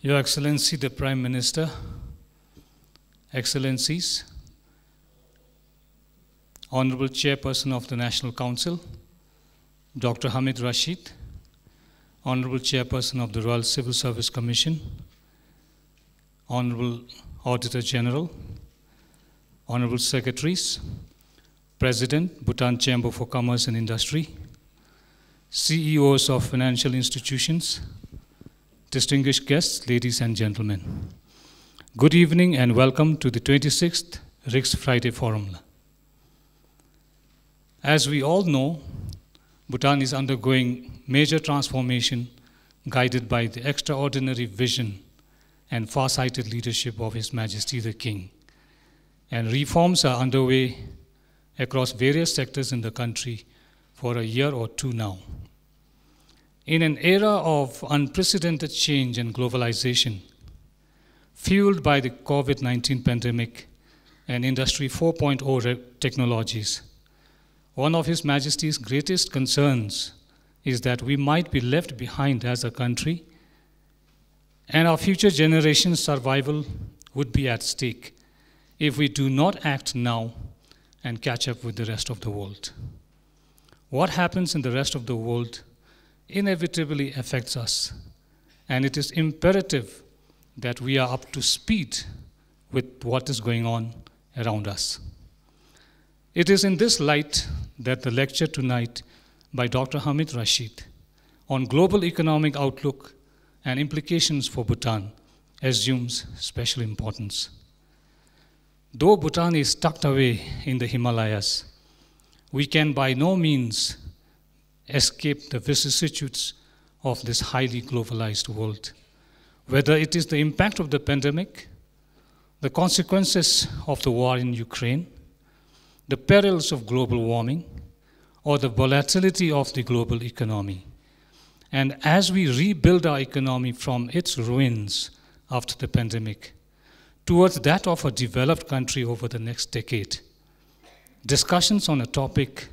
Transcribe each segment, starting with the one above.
Your Excellency, the Prime Minister, Excellencies, Honorable Chairperson of the National Council, Dr. Hamid Rashid, Honorable Chairperson of the Royal Civil Service Commission, Honorable Auditor General, Honorable Secretaries, President, Bhutan Chamber for Commerce and Industry, CEOs of financial institutions, distinguished guests, ladies and gentlemen. Good evening and welcome to the 26th RIGSS Friday Forum. As we all know, Bhutan is undergoing major transformation guided by the extraordinary vision and far-sighted leadership of His Majesty the King. And reforms are underway across various sectors in the country for a year or two now. In an era of unprecedented change and globalization, fueled by the COVID-19 pandemic and Industry 4.0 technologies, one of His Majesty's greatest concerns is that we might be left behind as a country and our future generations' survival would be at stake if we do not act now and catch up with the rest of the world. What happens in the rest of the world inevitably affects us, and it is imperative that we are up to speed with what is going on around us. It is in this light that the lecture tonight by Dr. Hamid Rashid on global economic outlook and implications for Bhutan assumes special importance. Though Bhutan is tucked away in the Himalayas, we can by no means escape the vicissitudes of this highly globalized world. Whether it is the impact of the pandemic, the consequences of the war in Ukraine, the perils of global warming, or the volatility of the global economy. And as we rebuild our economy from its ruins after the pandemic towards that of a developed country over the next decade, discussions on a topic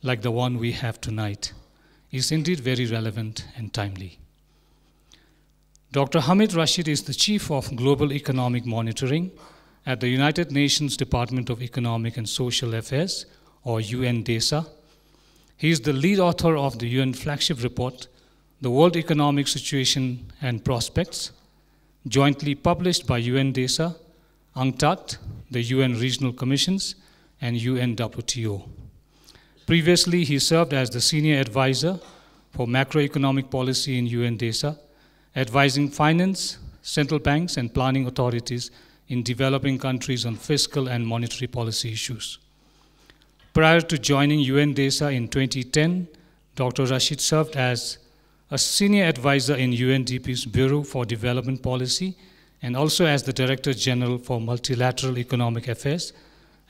like the one we have tonight is indeed very relevant and timely. Dr. Hamid Rashid is the Chief of Global Economic Monitoring at the United Nations Department of Economic and Social Affairs, or UNDESA. He is the lead author of the UN flagship report, The World Economic Situation and Prospects, jointly published by UNDESA, UNCTAD, the UN Regional Commissions, and UNWTO. Previously, he served as the Senior Advisor for Macroeconomic Policy in UNDESA, advising finance, central banks, and planning authorities in developing countries on fiscal and monetary policy issues. Prior to joining UNDESA in 2010, Dr. Rashid served as a Senior Advisor in UNDP's Bureau for Development Policy and also as the Director General for Multilateral Economic Affairs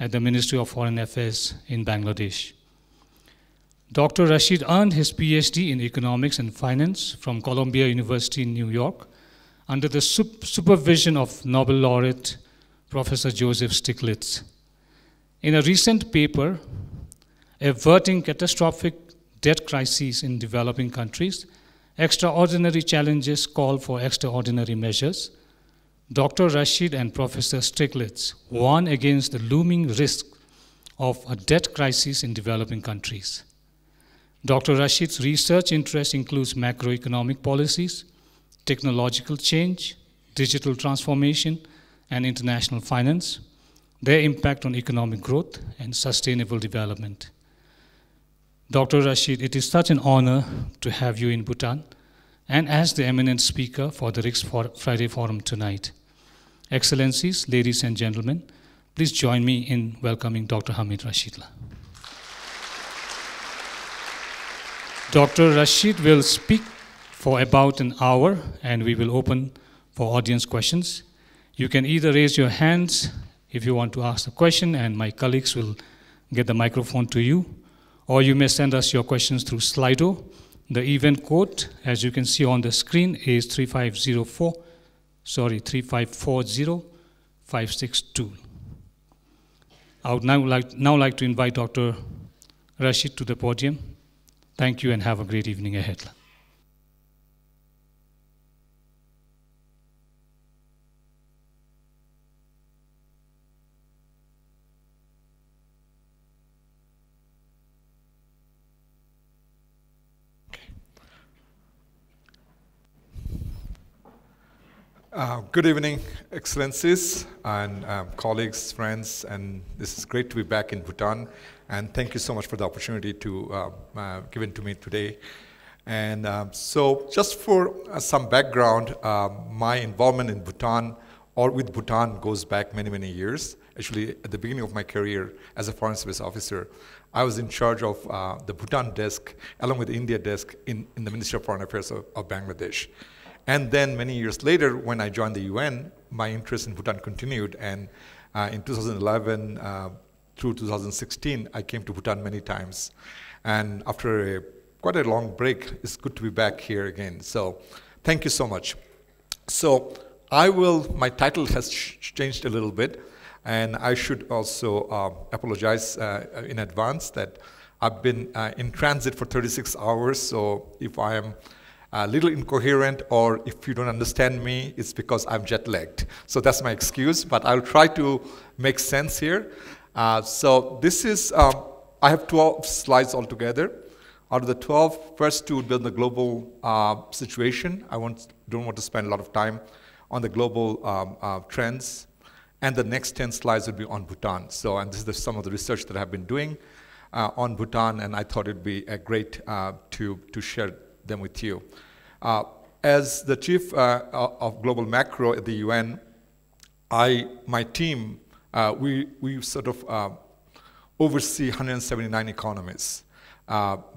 at the Ministry of Foreign Affairs in Bangladesh. Dr. Rashid earned his PhD in Economics and Finance from Columbia University in New York under the supervision of Nobel laureate Professor Joseph Stiglitz. In a recent paper, Averting Catastrophic Debt Crises in Developing Countries, Extraordinary Challenges Call for Extraordinary Measures, Dr. Rashid and Professor Stiglitz warn against the looming risk of a debt crisis in developing countries. Dr. Rashid's research interest includes macroeconomic policies, technological change, digital transformation, and international finance, their impact on economic growth and sustainable development. Dr. Rashid, it is such an honor to have you in Bhutan and as the eminent speaker for the RIGSS Friday Forum tonight. Excellencies, ladies and gentlemen, please join me in welcoming Dr. Hamid Rashid. Dr. Rashid will speak for about an hour and we will open for audience questions. You can either raise your hands if you want to ask a question and my colleagues will get the microphone to you, or you may send us your questions through Slido. The event code, as you can see on the screen, is 3540562. I would now like to invite Dr. Rashid to the podium. Thank you and have a great evening ahead. Good evening, Excellencies and colleagues, friends, and this is great to be back in Bhutan. And thank you so much for the opportunity to given to me today. And so, just for some background, my involvement in Bhutan or with Bhutan goes back many, many years. Actually, at the beginning of my career as a Foreign Service officer, I was in charge of the Bhutan desk, along with the India desk, in the Ministry of Foreign Affairs of Bangladesh. And then many years later, when I joined the UN, my interest in Bhutan continued. And in 2011 through 2016, I came to Bhutan many times. And after quite a long break, it's good to be back here again. So thank you so much. So my title has changed a little bit. And I should also apologize in advance that I've been in transit for 36 hours. So if I am a little incoherent, or if you don't understand me, it's because I'm jet-lagged. So that's my excuse, but I'll try to make sense here. So this is, I have 12 slides altogether. Out of the 12, first two would be on the global situation. I don't want to spend a lot of time on the global trends. And the next 10 slides will be on Bhutan. So, and this is some of the research that I've been doing on Bhutan, and I thought it'd be great to share them with you. As the chief of global macro at the UN, my team, we sort of oversee 179 economies.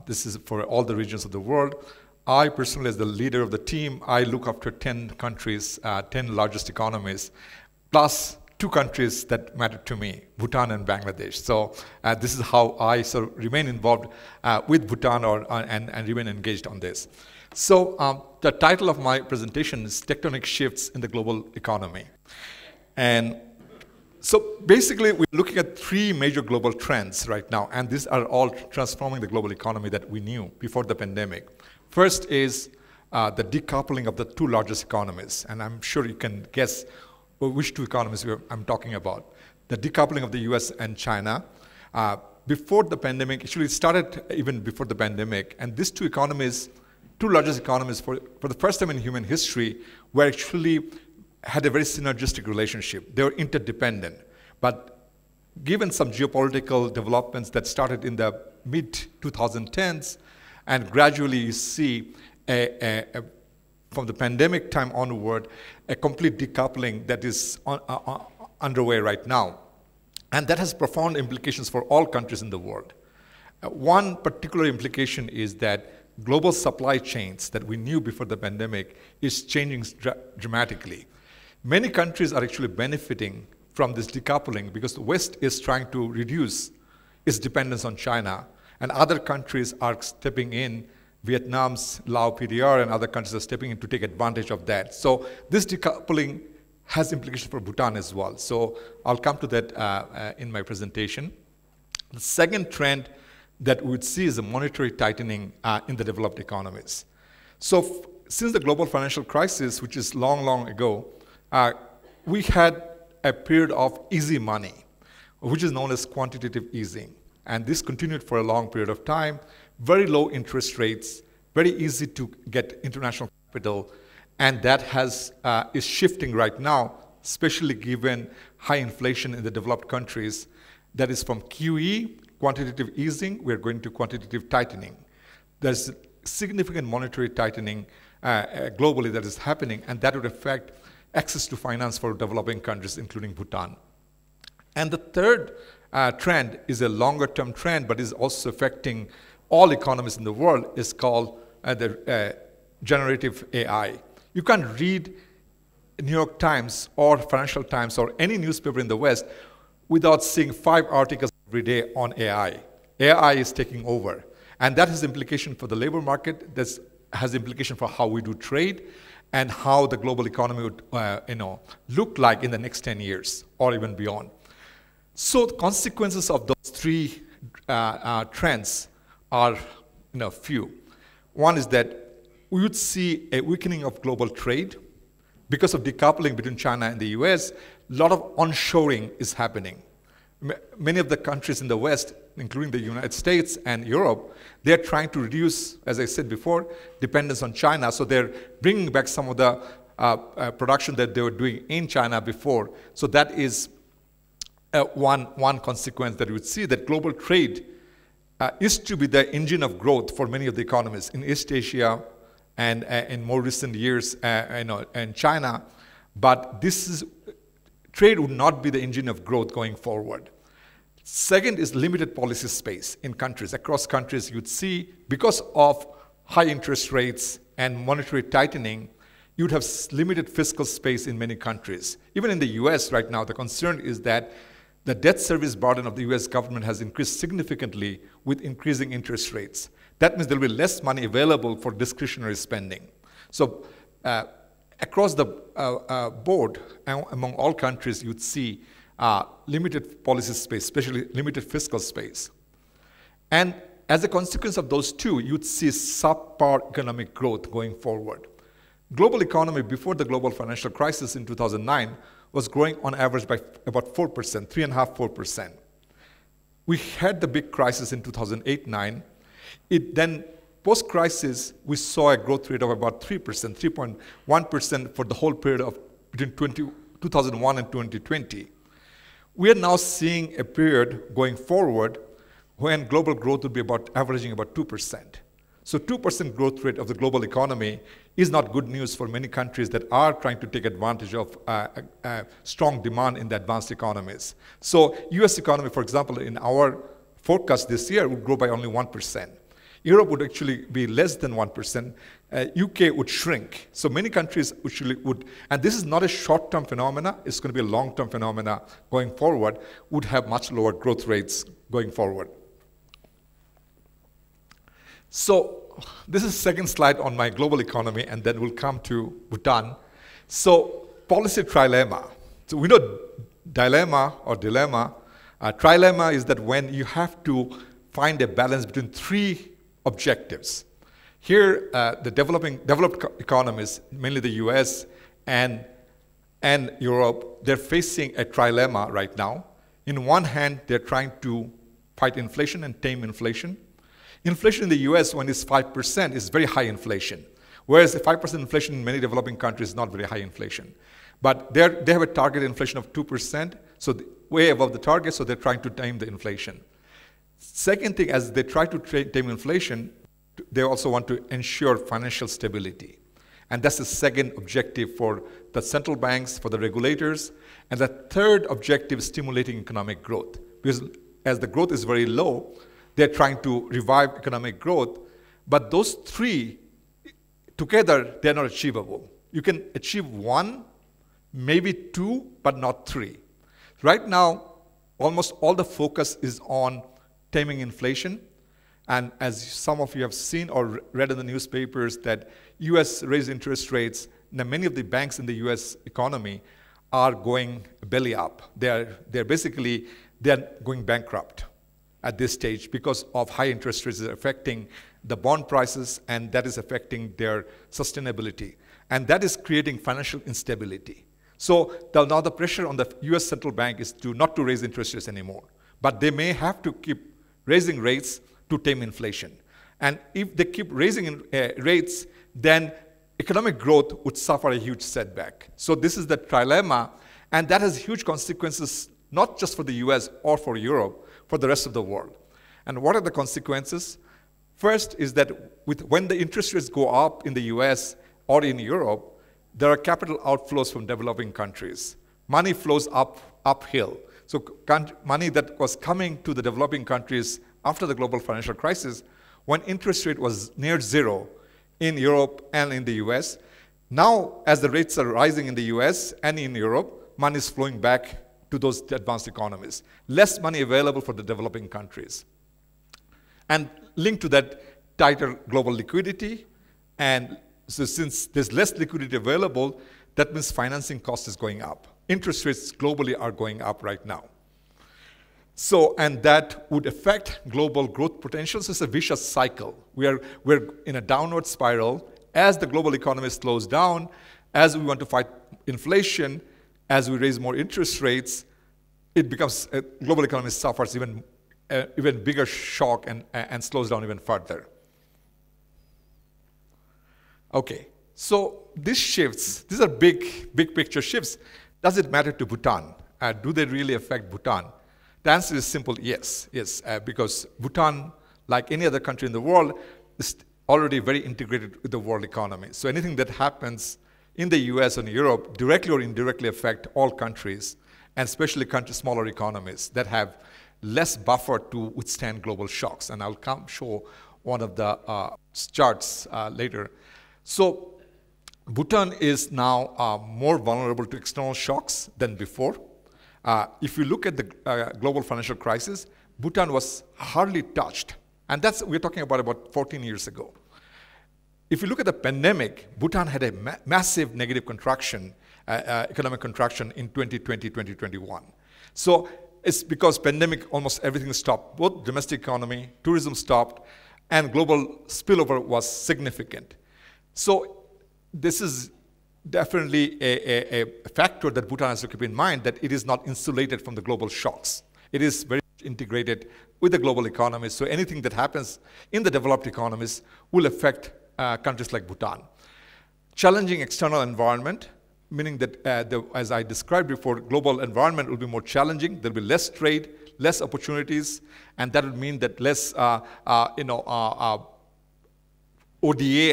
This is for all the regions of the world. I personally, as the leader of the team, I look after 10 countries, 10 largest economies, plus 2 countries that matter to me, Bhutan and Bangladesh. So this is how I sort of remain involved with Bhutan and remain engaged on this. So the title of my presentation is Tectonic Shifts in the Global Economy. And so basically, we're looking at 3 major global trends right now, and these are all transforming the global economy that we knew before the pandemic. First is the decoupling of the 2 largest economies, and I'm sure you can guess which 2 economies I'm talking about. The decoupling of the US and China. Before the pandemic, actually it started even before the pandemic, and these 2 economies, 2 largest economies for the first time in human history, were actually had a very synergistic relationship. They were interdependent. But given some geopolitical developments that started in the mid-2010s, and gradually you see from the pandemic time onward, a complete decoupling that is underway right now. And that has profound implications for all countries in the world. One particular implication is that global supply chains that we knew before the pandemic is changing dramatically. Many countries are actually benefiting from this decoupling because the West is trying to reduce its dependence on China, and other countries are stepping in. Vietnam's Lao PDR and other countries are stepping in to take advantage of that. So this decoupling has implications for Bhutan as well. So I'll come to that in my presentation. The second trend that we would see is a monetary tightening in the developed economies. So since the global financial crisis, which is long, long ago, we had a period of easy money, which is known as quantitative easing. And this continued for a long period of time. Very low interest rates, very easy to get international capital, and that is shifting right now, especially given high inflation in the developed countries. That is from QE, quantitative easing, we're going to quantitative tightening. There's significant monetary tightening globally that is happening, and that would affect access to finance for developing countries, including Bhutan. And the third trend is a longer-term trend, but is also affecting all economies in the world, is called the generative AI. You can't read New York Times or Financial Times or any newspaper in the West without seeing 5 articles every day on AI. AI is taking over. And that has implication for the labor market, that has implication for how we do trade, and how the global economy would look like in the next 10 years or even beyond. So the consequences of those 3 trends are few. One is that we would see a weakening of global trade. Because of decoupling between China and the US, a lot of onshoring is happening. Many of the countries in the West, including the United States and Europe, they're trying to reduce, as I said before, dependence on China. So they're bringing back some of the production that they were doing in China before. So that is one consequence that we would see, that global trade is to be the engine of growth for many of the economies in East Asia and in more recent years in China. But trade would not be the engine of growth going forward. Second is limited policy space in countries. Across countries, you'd see, because of high interest rates and monetary tightening, you'd have limited fiscal space in many countries. Even in the US right now, the concern is that the debt service burden of the US government has increased significantly with increasing interest rates. That means there will be less money available for discretionary spending. So across the board, among all countries, you'd see limited policy space, especially limited fiscal space. And as a consequence of those two, you'd see subpar economic growth going forward. Global economy before the global financial crisis in 2009 was growing on average by about 4%, 3.5%, 4%. We had the big crisis in 2008-9. Then, post-crisis, we saw a growth rate of about 3%, 3.1% for the whole period of between 2001 and 2020. We are now seeing a period going forward when global growth will be averaging about 2%. So 2% growth rate of the global economy is not good news for many countries that are trying to take advantage of strong demand in the advanced economies. So US economy, for example, in our forecast this year would grow by only 1%. Europe would actually be less than 1%. UK would shrink. So many countries would, and this is not a short-term phenomena, it's going to be a long-term phenomena going forward, would have much lower growth rates going forward. So this is the second slide on my global economy, and then we'll come to Bhutan. So policy trilemma. So we know dilemma or dilemma. Trilemma is that when you have to find a balance between three objectives. Here, the developed economies, mainly the US and Europe, they're facing a trilemma right now. In one hand, they're trying to fight inflation and tame inflation. Inflation in the US, when it's 5%, is very high inflation, whereas the 5% inflation in many developing countries is not very high inflation. But they have a target inflation of 2%, so way above the target, so they're trying to tame the inflation. Second thing, as they try to tame inflation, they also want to ensure financial stability. And that's the second objective for the central banks, for the regulators. And the third objective is stimulating economic growth. Because as the growth is very low, they're trying to revive economic growth. But those three together, they're not achievable. You can achieve one, maybe two, but not three. Right now, almost all the focus is on taming inflation. And as some of you have seen or read in the newspapers, that US raised interest rates, now many of the banks in the US economy are going belly up. They're going bankrupt at this stage because of high interest rates affecting the bond prices, and that is affecting their sustainability. And that is creating financial instability. So now the pressure on the US central bank is not to raise interest rates anymore. But they may have to keep raising rates to tame inflation. And if they keep raising rates, then economic growth would suffer a huge setback. So this is the trilemma, and that has huge consequences, not just for the US or for Europe, for the rest of the world. And what are the consequences? First is that when the interest rates go up in the US or in Europe, there are capital outflows from developing countries. Money flows uphill. So money that was coming to the developing countries after the global financial crisis, when interest rate was near zero in Europe and in the US, now as the rates are rising in the US and in Europe, money is flowing back to those advanced economies. Less money available for the developing countries. And linked to that, tighter global liquidity. And so since there's less liquidity available, that means financing cost is going up. Interest rates globally are going up right now. So, and that would affect global growth potential. So it's a vicious cycle. We're in a downward spiral. As the global economy slows down, as we want to fight inflation, as we raise more interest rates, it becomes, global economy suffers even bigger shock and slows down even further. Okay, So these shifts, these are big picture shifts. Does it matter to Bhutan? Do they really affect Bhutan? The answer is simple, yes, because Bhutan, like any other country in the world, is already very integrated with the world economy. So anything that happens in the US and Europe directly or indirectly affect all countries, and especially smaller economies that have less buffer to withstand global shocks. And I'll show one of the charts later. So Bhutan is now more vulnerable to external shocks than before. If you look at the global financial crisis, Bhutan was hardly touched. And we're talking about 14 years ago. If you look at the pandemic, Bhutan had a massive negative contraction, economic contraction in 2020, 2021. So it's because pandemic, almost everything stopped. Both domestic economy, tourism stopped, and global spillover was significant. So this is definitely a factor that Bhutan has to keep in mind, that it is not insulated from the global shocks. It is very integrated with the global economy. So anything that happens in the developed economies will affect countries like Bhutan. Challenging external environment, meaning that, as I described before, global environment will be more challenging. There will be less trade, less opportunities, and that would mean that less ODA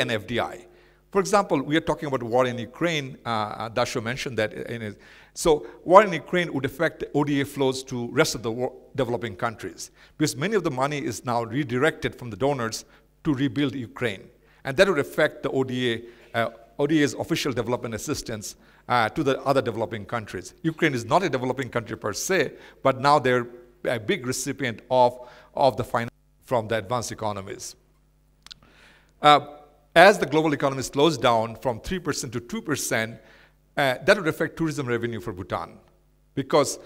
and FDI. For example, we are talking about war in Ukraine. Dasho mentioned that. So war in Ukraine would affect ODA flows to rest of the developing countries, because many of the money is now redirected from the donors to rebuild Ukraine. And that would affect the ODA's official development assistance to the other developing countries. Ukraine is not a developing country per se, but now they're a big recipient of the finance from the advanced economies. As the global economy slows down from 3% to 2%, that would affect tourism revenue for Bhutan. Because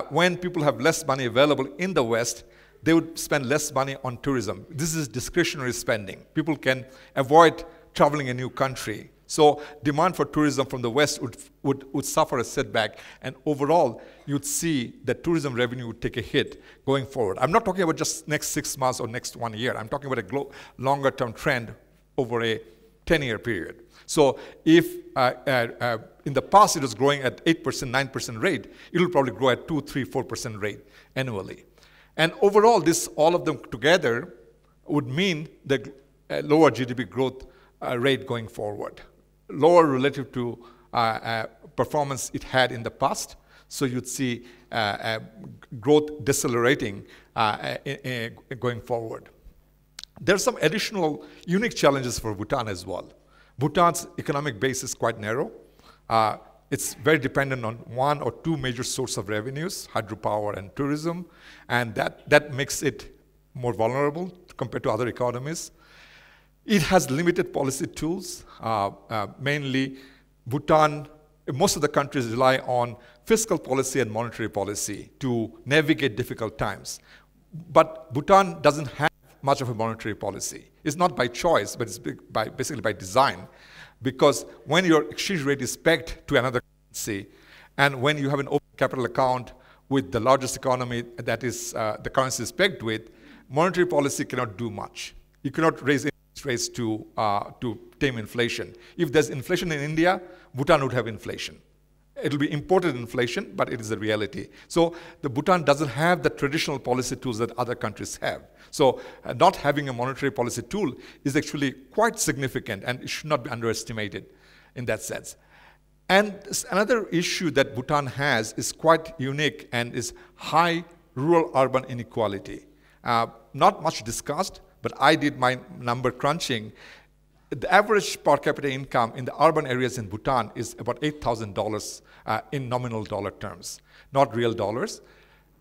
when people have less money available in the West, they would spend less money on tourism. This is discretionary spending. People can avoid traveling a new country. So demand for tourism from the West would suffer a setback, and overall, you'd see that tourism revenue would take a hit going forward. I'm not talking about just next 6 months or next 1 year. I'm talking about a longer-term trend over a 10-year period. So if in the past it was growing at 8%, 9% rate, it will probably grow at 2, 3, 4% rate annually. And overall, all of them together would mean the lower GDP growth rate going forward, lower relative to performance it had in the past. So you'd see growth decelerating going forward. There are some additional unique challenges for Bhutan as well. Bhutan's economic base is quite narrow. It's very dependent on 1 or 2 major sources of revenues, hydropower and tourism, and that makes it more vulnerable compared to other economies. It has limited policy tools. Mainly, Bhutan, most of the countries rely on fiscal policy and monetary policy to navigate difficult times. But Bhutan doesn't have much of a monetary policy. It's not by choice, but it's basically by design. Because when your exchange rate is pegged to another currency, and when you have an open capital account with the largest economy that is the currency is pegged with, monetary policy cannot do much. You cannot raise interest rates to tame inflation. If there's inflation in India, Bhutan would have inflation. It'll be imported inflation, but it is a reality. So the Bhutan doesn't have the traditional policy tools that other countries have. So not having a monetary policy tool is actually quite significant, and it should not be underestimated in that sense. And another issue that Bhutan has is quite unique, and is high rural-urban inequality. Not much discussed, but I did my number crunching. The average per capita income in the urban areas in Bhutan is about $8,000 in nominal dollar terms, not real dollars.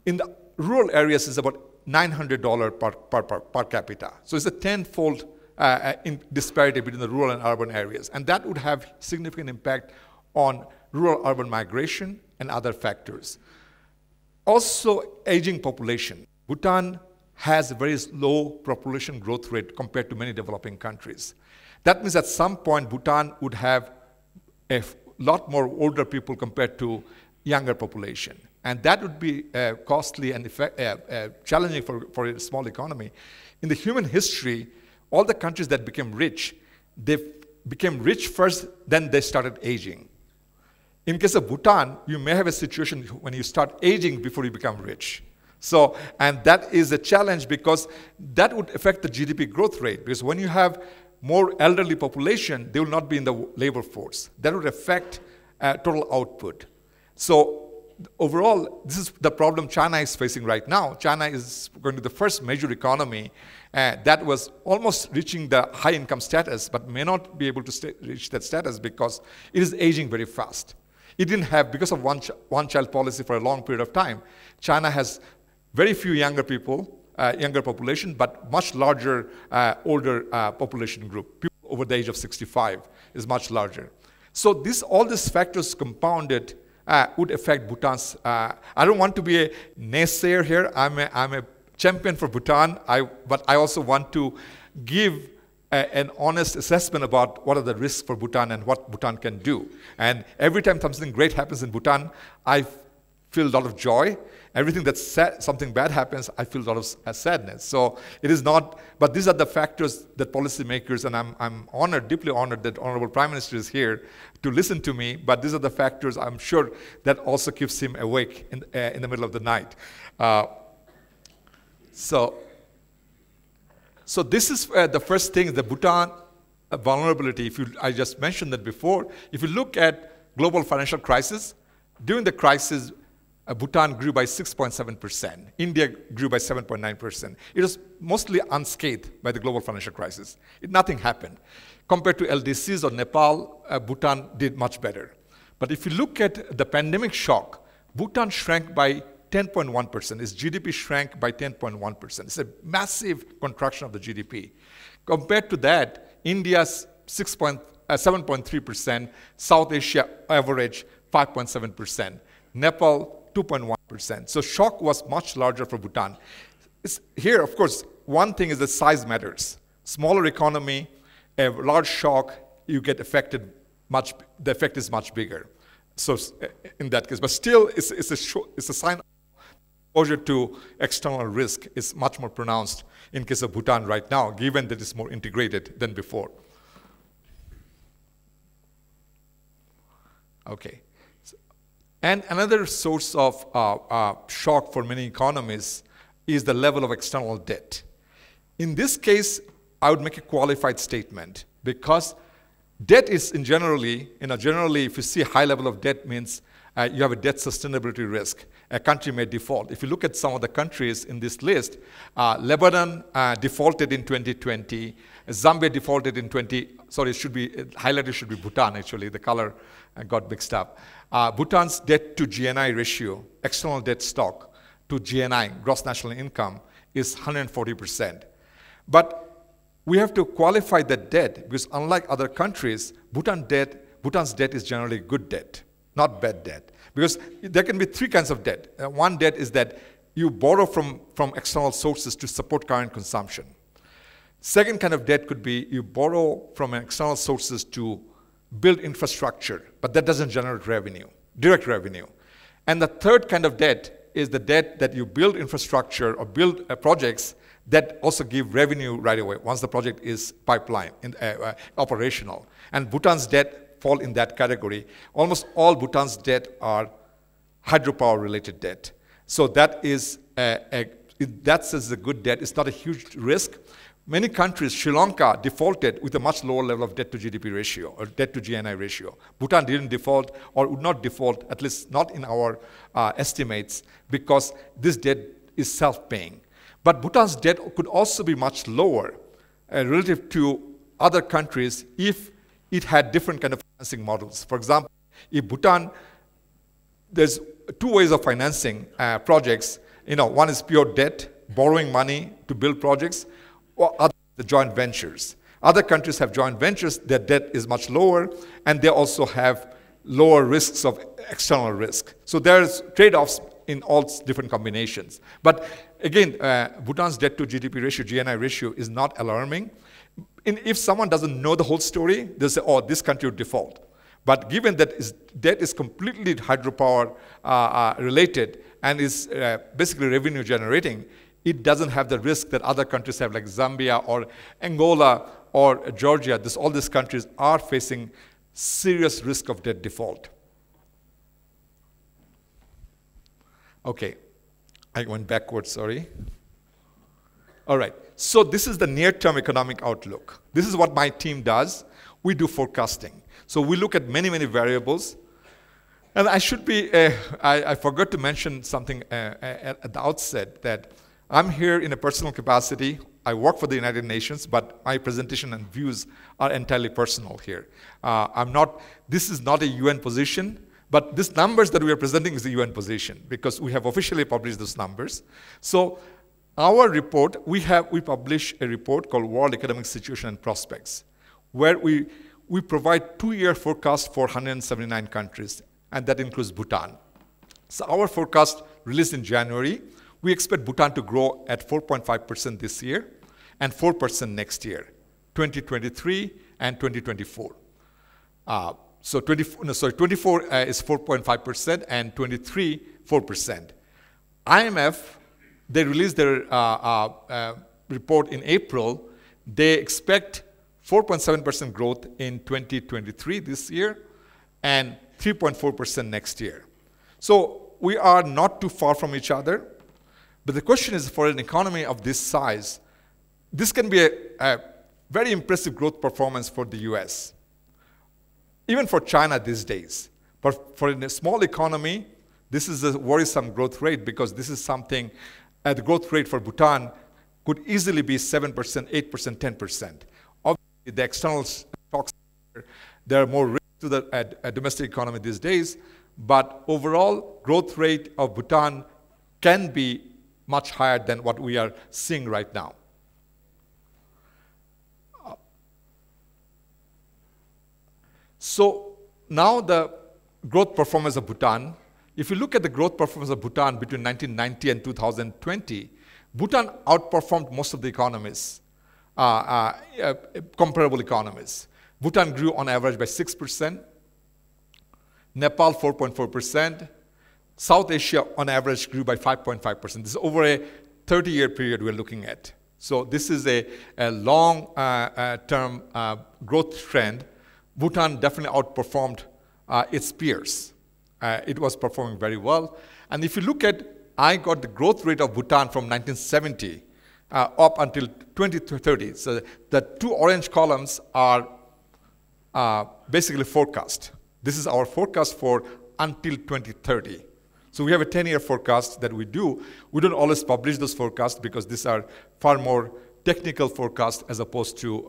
In the rural areas, it's about $900 per capita. So it's a tenfold disparity between the rural and urban areas. And that would have significant impact on rural-urban migration and other factors. Also, aging population. Bhutan has a very low population growth rate compared to many developing countries. That means at some point, Bhutan would have a lot more older people compared to younger population. And that would be costly and challenging for a small economy. In the human history, all the countries that became rich, they became rich first, then they started aging. In case of Bhutan, you may have a situation when you start aging before you become rich. So, and that is a challenge because that would affect the GDP growth rate, because when you have more elderly population, they will not be in the labor force. That would affect total output. So overall, this is the problem China is facing right now. China is going to be the first major economy that was almost reaching the high income status, but may not be able to reach that status because it is aging very fast. It didn't have, because of one-child policy for a long period of time, China has very few younger people, younger population, but much larger older population group. People over the age of 65 is much larger. So all these factors compounded would affect Bhutan's. I don't want to be a naysayer here. I'm a champion for Bhutan, but I also want to give an honest assessment about what are the risks for Bhutan and what Bhutan can do. And every time something great happens in Bhutan, I feel a lot of joy. Everything that's sad, something bad happens, I feel a lot of sadness. So it is not, but these are the factors that policymakers, and I'm honored, deeply honored that Honorable Prime Minister is here to listen to me, but these are the factors I'm sure that also keeps him awake in the middle of the night. So this is the first thing, the Bhutan vulnerability. I just mentioned that before. If you look at global financial crisis, during the crisis, Bhutan grew by 6.7%. India grew by 7.9%. It was mostly unscathed by the global financial crisis. Nothing happened. Compared to LDCs or Nepal, Bhutan did much better. But if you look at the pandemic shock, Bhutan shrank by 10.1%. Its GDP shrank by 10.1%. It's a massive contraction of the GDP. Compared to that, India's 7.3%, South Asia average 5.7%, Nepal 2.1%. So shock was much larger for Bhutan. Here, of course, one thing is that size matters. Smaller economy, a large shock, you get affected the effect is much bigger. So in that case, but still, it's a sign of exposure to external risk is much more pronounced in case of Bhutan right now, given that it's more integrated than before. Okay. And another source of shock for many economies is the level of external debt. In this case, I would make a qualified statement because debt is generally, if you see a high level of debt means you have a debt sustainability risk. A country may default. If you look at some of the countries in this list, Lebanon defaulted in 2020, Zambia defaulted in highlighted should be Bhutan actually, the color got mixed up. Bhutan's debt to GNI ratio, external debt stock to GNI, gross national income, is 140%. But we have to qualify that debt because unlike other countries, Bhutan's debt is generally good debt, not bad debt. Because there can be three kinds of debt. One debt is that you borrow from external sources to support current consumption. Second kind of debt could be you borrow from external sources to build infrastructure, but that doesn't generate revenue, direct revenue. And the third kind of debt is the debt that you build infrastructure or build projects that also give revenue right away once the project is operational. And Bhutan's debt fall in that category. Almost all Bhutan's debt are hydropower related debt. So that is that's a good debt. It's not a huge risk. Many countries, Sri Lanka defaulted with a much lower level of debt to GDP ratio or debt to GNI ratio. Bhutan didn't default or would not default, at least not in our estimates, because this debt is self-paying. But Bhutan's debt could also be much lower relative to other countries if it had different kind of financing models. For example, if Bhutan, there's two ways of financing projects. One is pure debt, borrowing money to build projects, or the joint ventures. Other countries have joint ventures, their debt is much lower, and they also have lower risks of external risk. So there's trade-offs in all different combinations. But again, Bhutan's debt to GDP ratio, GNI ratio, is not alarming. If someone doesn't know the whole story, they'll say, oh, this country would default. But given that its debt is completely hydropower related and is basically revenue generating, it doesn't have the risk that other countries have, like Zambia or Angola, or Georgia, all these countries are facing serious risk of debt default. Okay, I went backwards, sorry. All right, so this is the near-term economic outlook. This is what my team does. We do forecasting. So we look at many, many variables. And I should be, I forgot to mention something at the outset, that I'm here in a personal capacity. I work for the United Nations, but my presentation and views are entirely personal here. This is not a UN position, but these numbers that we are presenting is a UN position because we have officially published those numbers. So our report, we publish a report called World Economic Situation and Prospects, where we provide 2-year forecast for 179 countries, and that includes Bhutan. So our forecast released in January, we expect Bhutan to grow at 4.5% this year and 4% next year, 2023 and 2024. So 24 is 4.5% and 23, 4%. IMF, they released their report in April. They expect 4.7% growth in 2023 this year and 3.4% next year. So we are not too far from each other. But the question is, for an economy of this size, this can be a very impressive growth performance for the US, even for China these days. But for a small economy, this is a worrisome growth rate because this is something, the growth rate for Bhutan could easily be 7%, 8%, 10%. Obviously, the external shocks, there are more risks to the domestic economy these days, but overall growth rate of Bhutan can be much higher than what we are seeing right now. So now the growth performance of Bhutan, if you look at the growth performance of Bhutan between 1990 and 2020, Bhutan outperformed most of the economies, comparable economies. Bhutan grew on average by 6%, Nepal 4.4%, South Asia on average grew by 5.5%. This is over a 30-year period we're looking at. So this is a long-term growth trend. Bhutan definitely outperformed its peers. It was performing very well. And if you look at, I got the growth rate of Bhutan from 1970 up until 2030. So the 2 orange columns are basically forecast. This is our forecast for until 2030. So we have a 10-year forecast that we do. We don't always publish those forecasts because these are far more technical forecasts as opposed to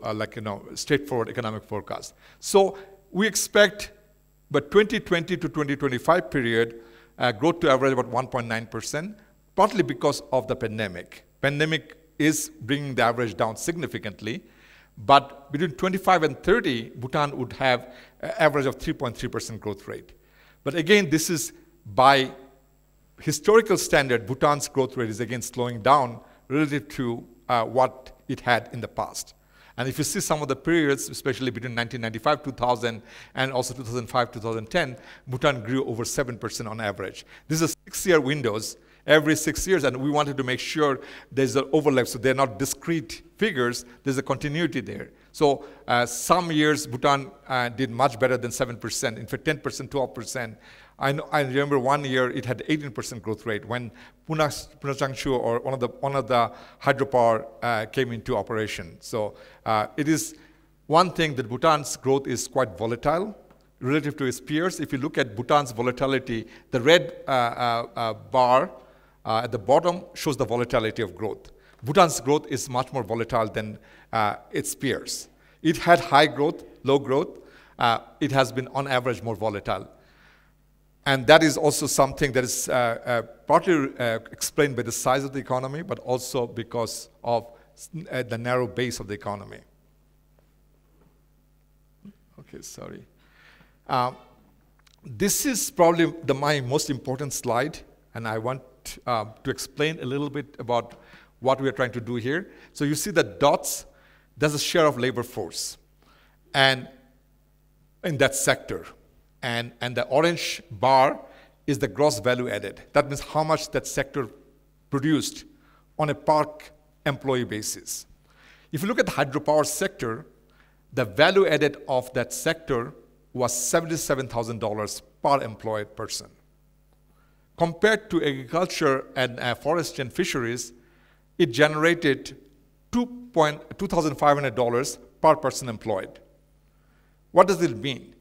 straightforward economic forecasts. So we expect, but 2020 to 2025 period, growth to average about 1.9%, partly because of the pandemic. Pandemic is bringing the average down significantly, but between 25 and 30, Bhutan would have an average of 3.3% growth rate. But again, this is by historical standard, Bhutan's growth rate is again slowing down relative to what it had in the past. And if you see some of the periods, especially between 1995, 2000, and also 2005, 2010, Bhutan grew over 7% on average. This is 6-year windows, every 6 years, and we wanted to make sure there's an overlap, so they're not discrete figures, there's a continuity there. So some years, Bhutan did much better than 7%, in fact 10%, 12%. I remember one year it had 18% growth rate when Punachangchu, or one of the hydropower came into operation. So it is one thing that Bhutan's growth is quite volatile relative to its peers. If you look at Bhutan's volatility, the red bar at the bottom shows the volatility of growth. Bhutan's growth is much more volatile than its peers. It had high growth, low growth. It has been on average more volatile. And that is also something that is partly explained by the size of the economy, but also because of the narrow base of the economy. Okay, sorry. This is probably my most important slide, and I want to explain a little bit about what we are trying to do here. So you see the dots, that's a share of labor force, and in that sector. And the orange bar is the gross value added. That means how much that sector produced on a per employee basis. If you look at the hydropower sector, the value added of that sector was $77,000 per employed person. Compared to agriculture and forestry and fisheries, it generated $2,500 per person employed. What does it mean?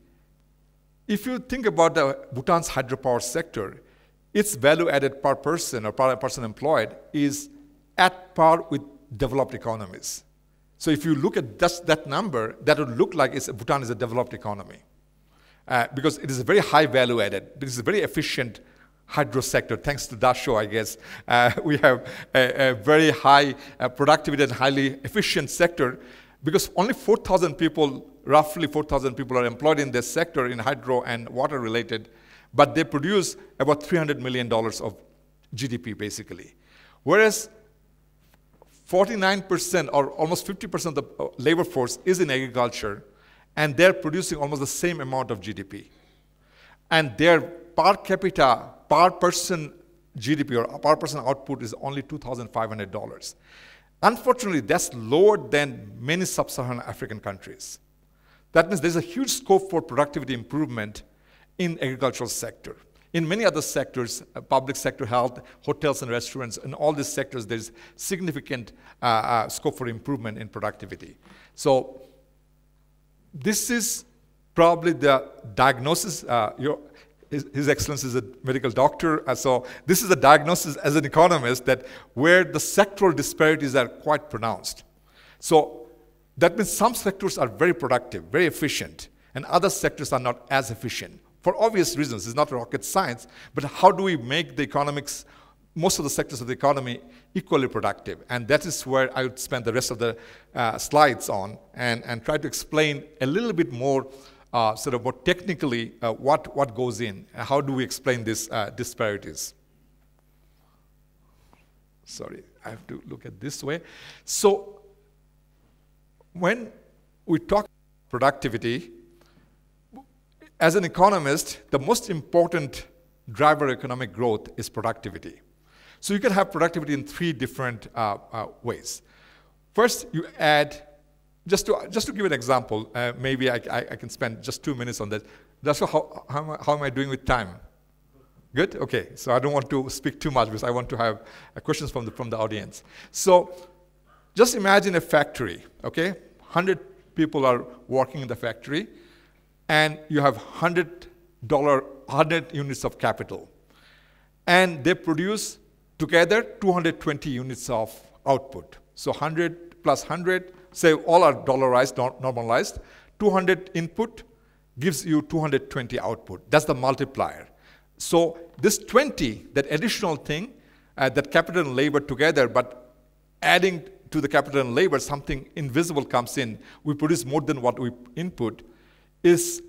If you think about Bhutan's hydropower sector, its value added per person or per person employed is at par with developed economies. So if you look at just that number, that would look like Bhutan is a developed economy. Because it is a very high value added. It is a very efficient hydro sector. Thanks to Dasho, I guess, we have a very high productivity and highly efficient sector, because only 4,000 people, roughly 4,000 people are employed in this sector in hydro and water related, but they produce about $300 million of GDP basically. Whereas 49% or almost 50% of the labor force is in agriculture, and they're producing almost the same amount of GDP. And their per capita, per person GDP or per person output is only $2,500. Unfortunately, that's lower than many sub-Saharan African countries. That means there's a huge scope for productivity improvement in agricultural sector. In many other sectors, public sector, health, hotels and restaurants, in all these sectors, there's significant scope for improvement in productivity. So this is probably the diagnosis. His Excellency is a medical doctor, so this is a diagnosis as an economist that where the sectoral disparities are quite pronounced. So that means some sectors are very productive, very efficient, and other sectors are not as efficient. For obvious reasons, it's not rocket science, but how do we make the economics, most of the sectors of the economy, equally productive? And that is where I would spend the rest of the slides on and try to explain a little bit more sort of more technically what goes in, how do we explain these disparities. Sorry, I have to look at this way. So when we talk productivity, as an economist, the most important driver of economic growth is productivity. So you can have productivity in three different ways. First, you add, just to give an example, maybe I can spend just 2 minutes on that. That's how am I doing with time? Good? Okay, so I don't want to speak too much because I want to have questions from the audience. So just imagine a factory, okay? 100 people are working in the factory, and you have $100 units of capital. And they produce together 220 units of output. So 100 plus 100, say all are dollarized, normalized. 200 input gives you 220 output. That's the multiplier. So this 20, that additional thing, that capital and labor together, but adding to the capital and labor, something invisible comes in. We produce more than what we input, is,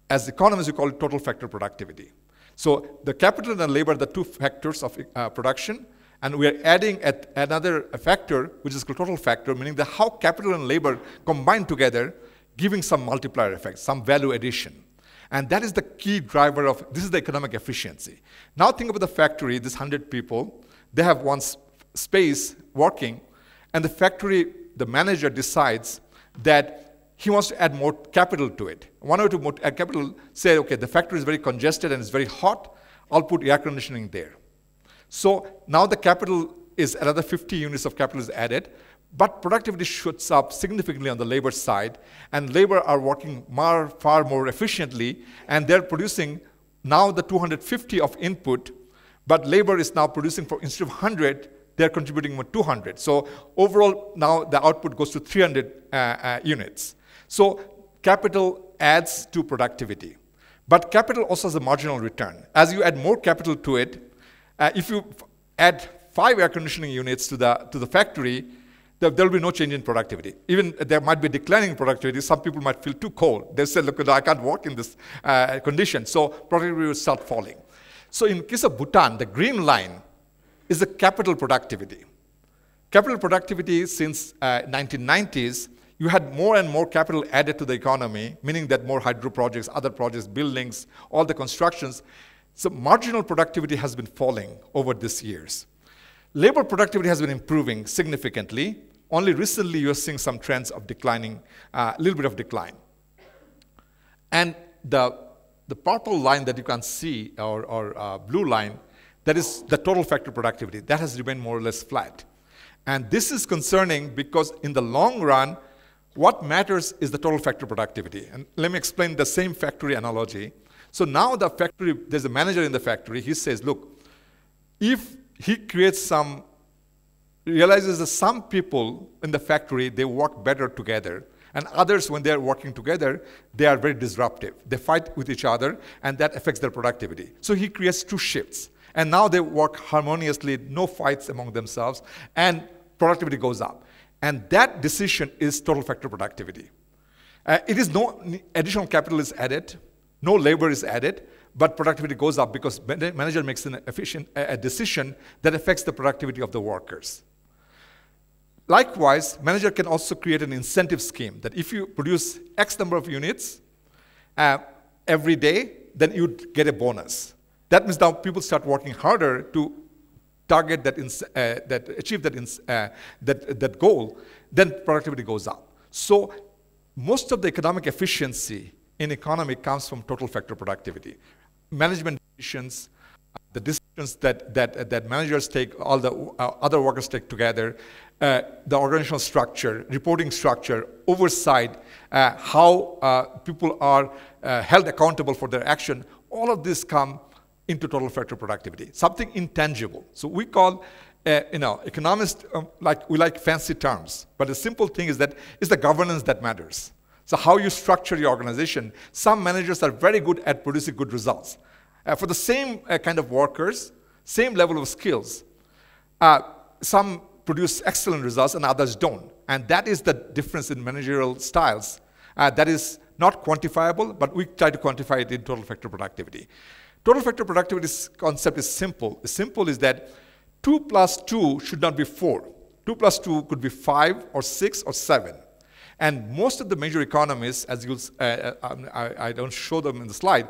as economists, we call it total factor productivity. So the capital and labor are the two factors of production, and we are adding another factor, which is called total factor, meaning that how capital and labor combine together, giving some multiplier effect, some value addition. And that is the key driver of, this is the economic efficiency. Now think about the factory, this 100 people, they have one space working, and the factory, the manager decides that he wants to add more capital to it. One way to add capital, say, okay, the factory is very congested and it's very hot, I'll put air conditioning there. So now the capital is, another 50 units of capital is added, but productivity shoots up significantly on the labor side, and labor are working far more efficiently, and they're producing now the 250 of input, but labor is now producing, for instead of 100, they're contributing more 200. So overall, now the output goes to 300 units. So capital adds to productivity. But capital also has a marginal return. As you add more capital to it, if you add 5 air conditioning units to the factory, there will be no change in productivity. Even there might be declining productivity. Some people might feel too cold. They say, look, I can't work in this condition. So productivity will start falling. So in case of Bhutan, the green line is the capital productivity. Capital productivity since 1990s, you had more and more capital added to the economy, meaning that more hydro projects, other projects, buildings, all the constructions. So marginal productivity has been falling over these years. Labor productivity has been improving significantly, only recently you're seeing some trends of declining, a little bit of decline. And the purple line that you can see, or blue line, that is the total factor productivity. That has remained more or less flat. And this is concerning because in the long run, what matters is the total factor productivity. And let me explain the same factory analogy. So now the factory, there's a manager in the factory. He says, look, if he realizes that some people in the factory, they work better together, and others, when they're working together, they are very disruptive. They fight with each other, and that affects their productivity. So he creates 2 shifts. And now they work harmoniously, no fights among themselves, and productivity goes up. And that decision is total factor productivity. It is no additional capital is added, no labor is added, but productivity goes up because the manager makes a decision that affects the productivity of the workers. Likewise, manager can also create an incentive scheme that if you produce X number of units every day, then you get a bonus. That means now people start working harder to target achieve that goal, then productivity goes up. So most of the economic efficiency in economy comes from total factor productivity. Management decisions, the decisions that managers take, all the other workers take together, the organizational structure, reporting structure, oversight, how people are held accountable for their action, all of this come into total factor productivity, something intangible. So we call, economists, we like fancy terms, but the simple thing is that it's the governance that matters. So how you structure your organization. Some managers are very good at producing good results. For the same kind of workers, same level of skills, some produce excellent results and others don't. And that is the difference in managerial styles. That is not quantifiable, but we try to quantify it in total factor productivity. Total factor productivity concept is simple. Simple is that 2 plus 2 should not be 4. 2 plus 2 could be 5 or 6 or 7. And most of the major economists, as you'll, I don't show them in the slide,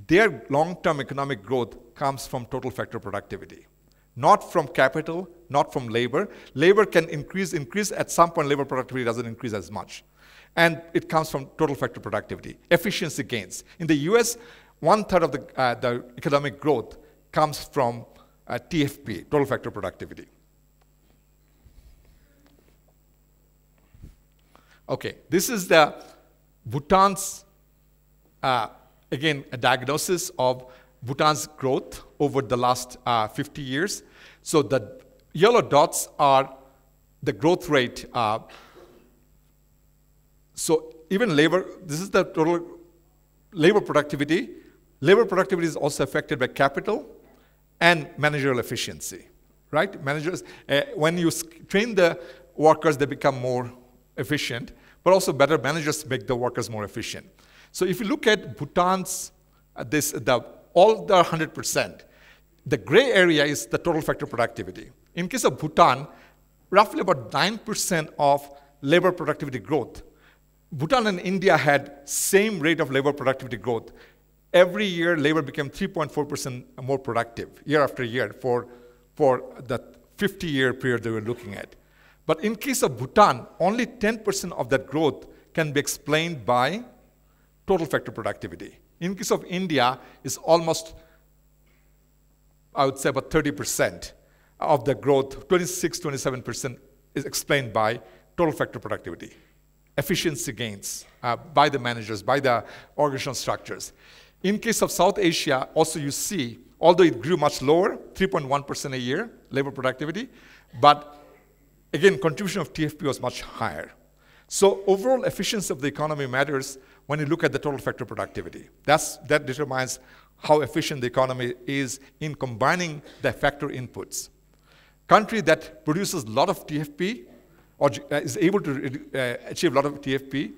their long-term economic growth comes from total factor productivity. Not from capital, not from labor. Labor can increase. At some point, labor productivity doesn't increase as much. And it comes from total factor productivity, efficiency gains. In the US, 1/3 of the economic growth comes from TFP, total factor productivity. Okay, this is the Bhutan's, again, a diagnosis of Bhutan's growth over the last 50 years. So the yellow dots are the growth rate. So even labor, this is the total labor productivity. Labor productivity is also affected by capital and managerial efficiency, right? Managers, when you train the workers, they become more efficient, but also better managers make the workers more efficient. So if you look at Bhutan's, all the 100%, the gray area is the total factor productivity. In case of Bhutan, roughly about 9% of labor productivity growth. Bhutan and India had same rate of labor productivity growth. Every year, labor became 3.4% more productive year after year for the 50-year period they were looking at. But in case of Bhutan, only 10% of that growth can be explained by total factor productivity. In case of India, it's almost, I would say, about 30% of the growth, 27% is explained by total factor productivity. Efficiency gains by the managers, by the organizational structures. In case of South Asia, also you see, although it grew much lower, 3.1% a year, labor productivity, but again, contribution of TFP was much higher. So overall efficiency of the economy matters when you look at the total factor productivity. That determines how efficient the economy is in combining the factor inputs. Country that produces a lot of TFP or is able to achieve a lot of TFP,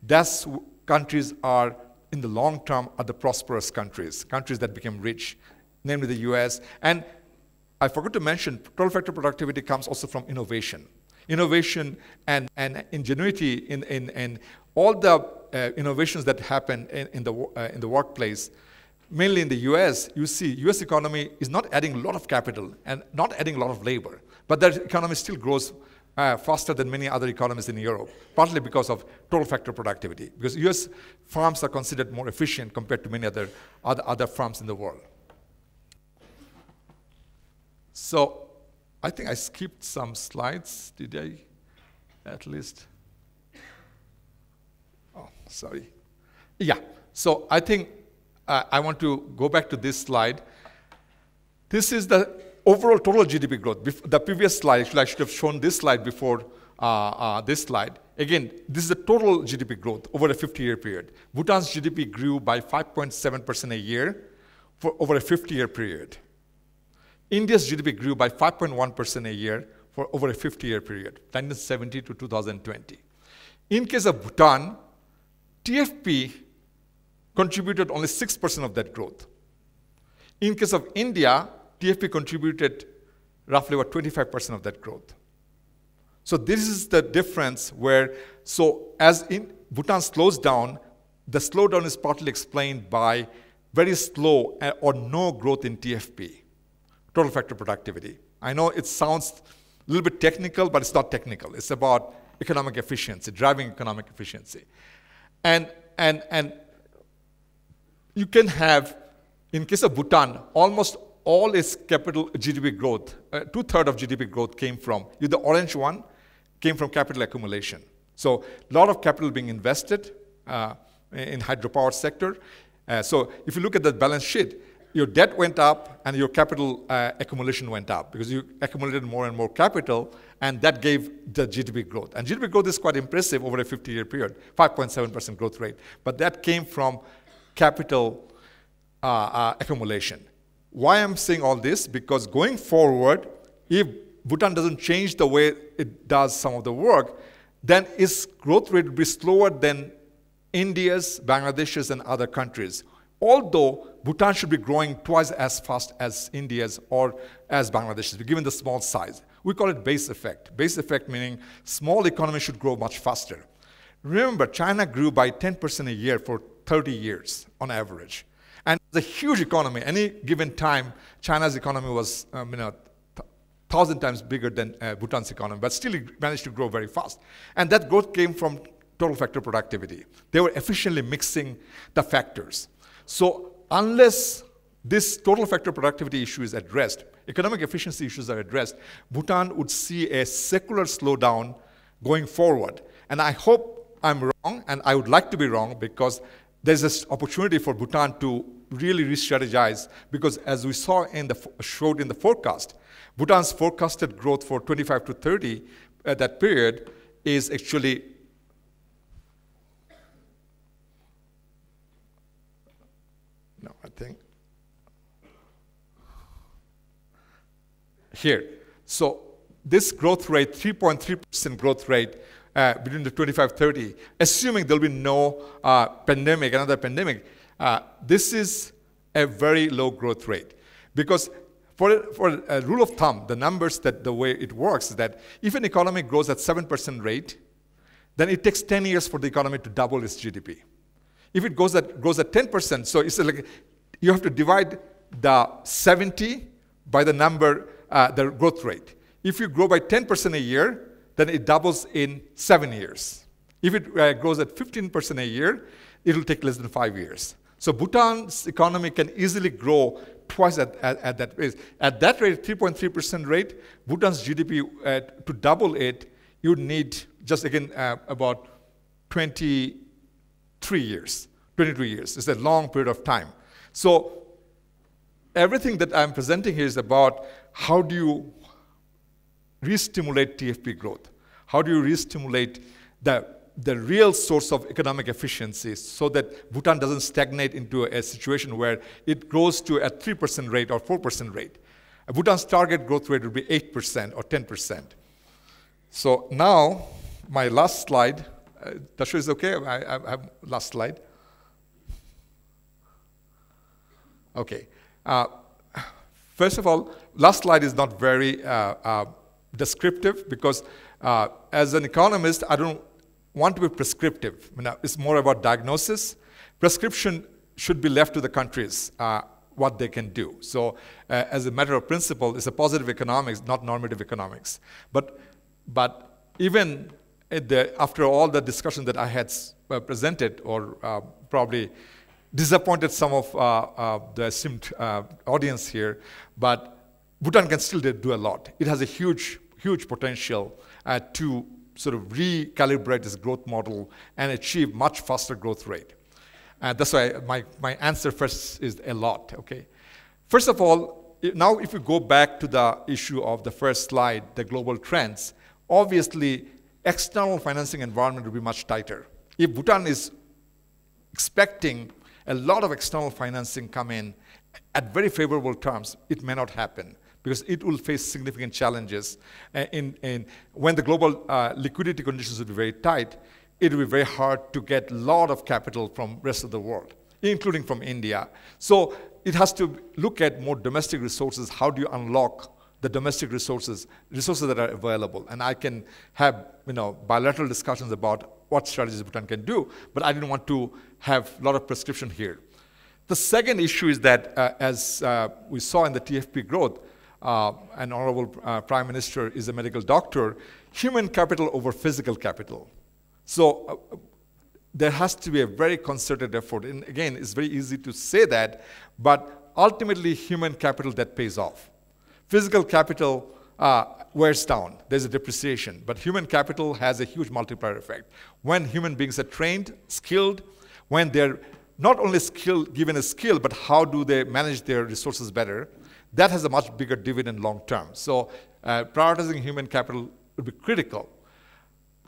that's countries are, in the long term, are the prosperous countries that became rich, namely the US. And I forgot to mention, total factor productivity comes also from innovation. Innovation and ingenuity in all the innovations that happen in the workplace. Mainly in the US, you see US economy is not adding a lot of capital and not adding a lot of labor, but that economy still grows faster than many other economies in Europe, partly because of total factor productivity, because US farms are considered more efficient compared to many other farms in the world. So I think I skipped some slides. Did I? At least. Oh, sorry. Yeah. So I think I want to go back to this slide. This is the overall total GDP growth. The previous slide, actually, I should have shown this slide before this slide. Again, this is the total GDP growth over a 50-year period. Bhutan's GDP grew by 5.7% a year for over a 50-year period. India's GDP grew by 5.1% a year for over a 50-year period, 1970 to 2020. In case of Bhutan, TFP contributed only 6% of that growth. In case of India, TFP contributed roughly about 25% of that growth. So this is the difference where, so as in Bhutan slows down, the slowdown is partly explained by very slow or no growth in TFP, total factor productivity. I know it sounds a little bit technical, but it's not technical. It's about economic efficiency, driving economic efficiency. And you can have, in case of Bhutan, almost all its capital GDP growth, 2/3 of GDP growth came from, the orange one, came from capital accumulation. So a lot of capital being invested in hydropower sector. So if you look at the balance sheet, your debt went up and your capital accumulation went up because you accumulated more and more capital, and that gave the GDP growth. And GDP growth is quite impressive over a 50-year period, 5.7% growth rate. But that came from capital accumulation. Why I'm saying all this? Because going forward, if Bhutan doesn't change the way it does some of the work, then its growth rate will be slower than India's, Bangladesh's, and other countries. Although Bhutan should be growing twice as fast as India's or as Bangladesh's, given the small size. We call it base effect. Base effect meaning small economy should grow much faster. Remember, China grew by 10% a year for 30 years on average. And it's a huge economy. Any given time, China's economy was 1,000 times bigger than Bhutan's economy, but still it managed to grow very fast. And that growth came from total factor productivity. They were efficiently mixing the factors. So unless this total factor productivity issue is addressed, economic efficiency issues are addressed, Bhutan would see a secular slowdown going forward. And I hope I'm wrong, and I would like to be wrong, because there's this opportunity for Bhutan to really re-strategize, because as we saw in showed in the forecast, Bhutan's forecasted growth for 25 to 30 at that period is actually here. So this growth rate, 3.3% growth rate between the 25-30, assuming there'll be no another pandemic, this is a very low growth rate. Because for a rule of thumb, the numbers, the way it works is that if an economy grows at 7% rate, then it takes 10 years for the economy to double its GDP. If it grows at 10%, so it's like you have to divide the 70 by the number, the growth rate. If you grow by 10% a year, then it doubles in 7 years. If it grows at 15% a year, it will take less than 5 years. So Bhutan's economy can easily grow twice at that rate. At that rate, 3.3% rate, Bhutan's GDP, to double it, you would need just again about 22 years. It's a long period of time. So everything that I'm presenting here is about how do you re-stimulate TFP growth? How do you re-stimulate the real source of economic efficiency so that Bhutan doesn't stagnate into a situation where it grows to a 3% rate or 4% rate? Bhutan's target growth rate would be 8% or 10%. So now, my last slide. Tashu, is okay? I have last slide. Okay. First of all, last slide is not very descriptive because as an economist, I don't want to be prescriptive. It's more about diagnosis. Prescription should be left to the countries, what they can do. So as a matter of principle, it's a positive economics, not normative economics. But But even after all the discussion that I had presented, or probably disappointed some of the esteemed audience here, but Bhutan can still do a lot. It has a huge potential to sort of recalibrate its growth model and achieve much faster growth rate. That's why my answer first is a lot, okay? First of all, now if you go back to the issue of the first slide, the global trends, obviously external financing environment will be much tighter. If Bhutan is expecting a lot of external financing come in at very favorable terms, it may not happen because it will face significant challenges. When the global liquidity conditions will be very tight, it will be very hard to get a lot of capital from rest of the world, including from India. So it has to look at more domestic resources. How do you unlock the domestic resources that are available? And I can have bilateral discussions about what strategies Bhutan can do, but I didn't want to have a lot of prescription here. The second issue is that, as we saw in the TFP growth, an honorable Prime Minister is a medical doctor, human capital over physical capital. So there has to be a very concerted effort. And again, it's very easy to say that, but ultimately human capital that pays off. Physical capital wears down. There's a depreciation. But human capital has a huge multiplier effect. When human beings are trained, skilled, when they're not only given a skill, but how do they manage their resources better, that has a much bigger dividend long term. So prioritizing human capital would be critical.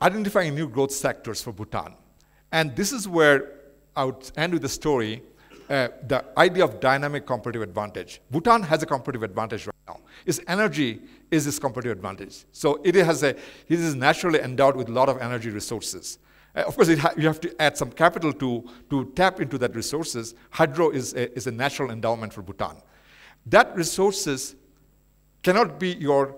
Identifying new growth sectors for Bhutan. And this is where I would end with the story, the idea of dynamic competitive advantage. Bhutan has a competitive advantage right now. Its energy is its competitive advantage. So it is naturally endowed with a lot of energy resources. Of course, you have to add some capital to tap into that resources. Hydro is a natural endowment for Bhutan. That resources cannot be your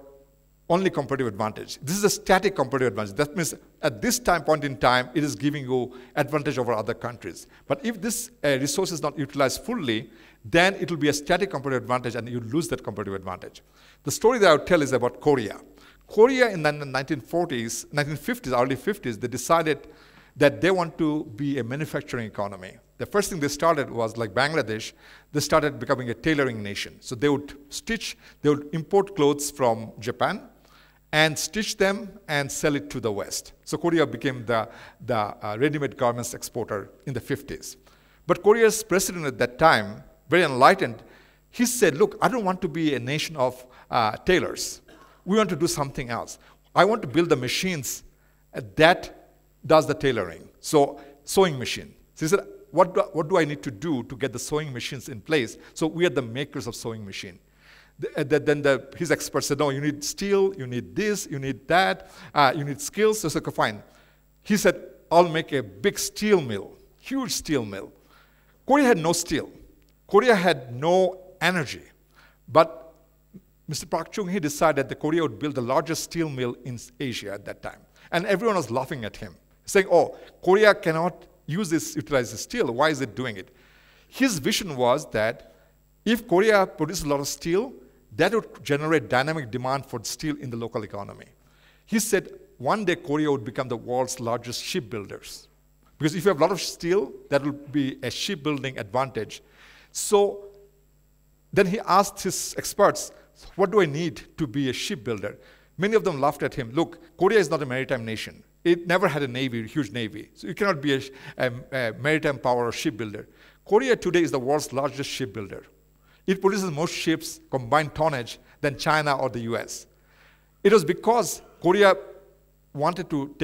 only competitive advantage. This is a static competitive advantage. That means at this point in time, it is giving you advantage over other countries. But if this resource is not utilized fully, then it will be a static competitive advantage and you lose that competitive advantage. The story that I would tell is about Korea. Korea in the 1940s, 1950s, early 50s, they decided that they want to be a manufacturing economy. The first thing they started was, like Bangladesh, they started becoming a tailoring nation. So they would import clothes from Japan and stitch them and sell it to the West. So Korea became the ready-made garments exporter in the 50s. But Korea's president at that time, very enlightened, he said, look, I don't want to be a nation of tailors. We want to do something else. I want to build the machines that does the tailoring. So sewing machine. So he said, what do I need to do to get the sewing machines in place? So we are the makers of sewing machine. Then his experts said, no, you need steel, you need this, you need that, you need skills. So I said, okay, fine. He said, I'll make a big steel mill, huge steel mill. Korea had no steel. Korea had no energy. But Mr. Park Chung-hee decided that Korea would build the largest steel mill in Asia at that time. And everyone was laughing at him, saying, oh, Korea cannot utilize this steel. Why is it doing it? His vision was that if Korea produces a lot of steel, that would generate dynamic demand for steel in the local economy. He said one day Korea would become the world's largest shipbuilders. Because if you have a lot of steel, that will be a shipbuilding advantage. So then he asked his experts, what do I need to be a shipbuilder? Many of them laughed at him. Look, Korea is not a maritime nation. It never had a navy, a huge navy. So you cannot be a maritime power or shipbuilder. Korea today is the world's largest shipbuilder. It produces more ships, combined tonnage, than China or the US. It was because Korea wanted to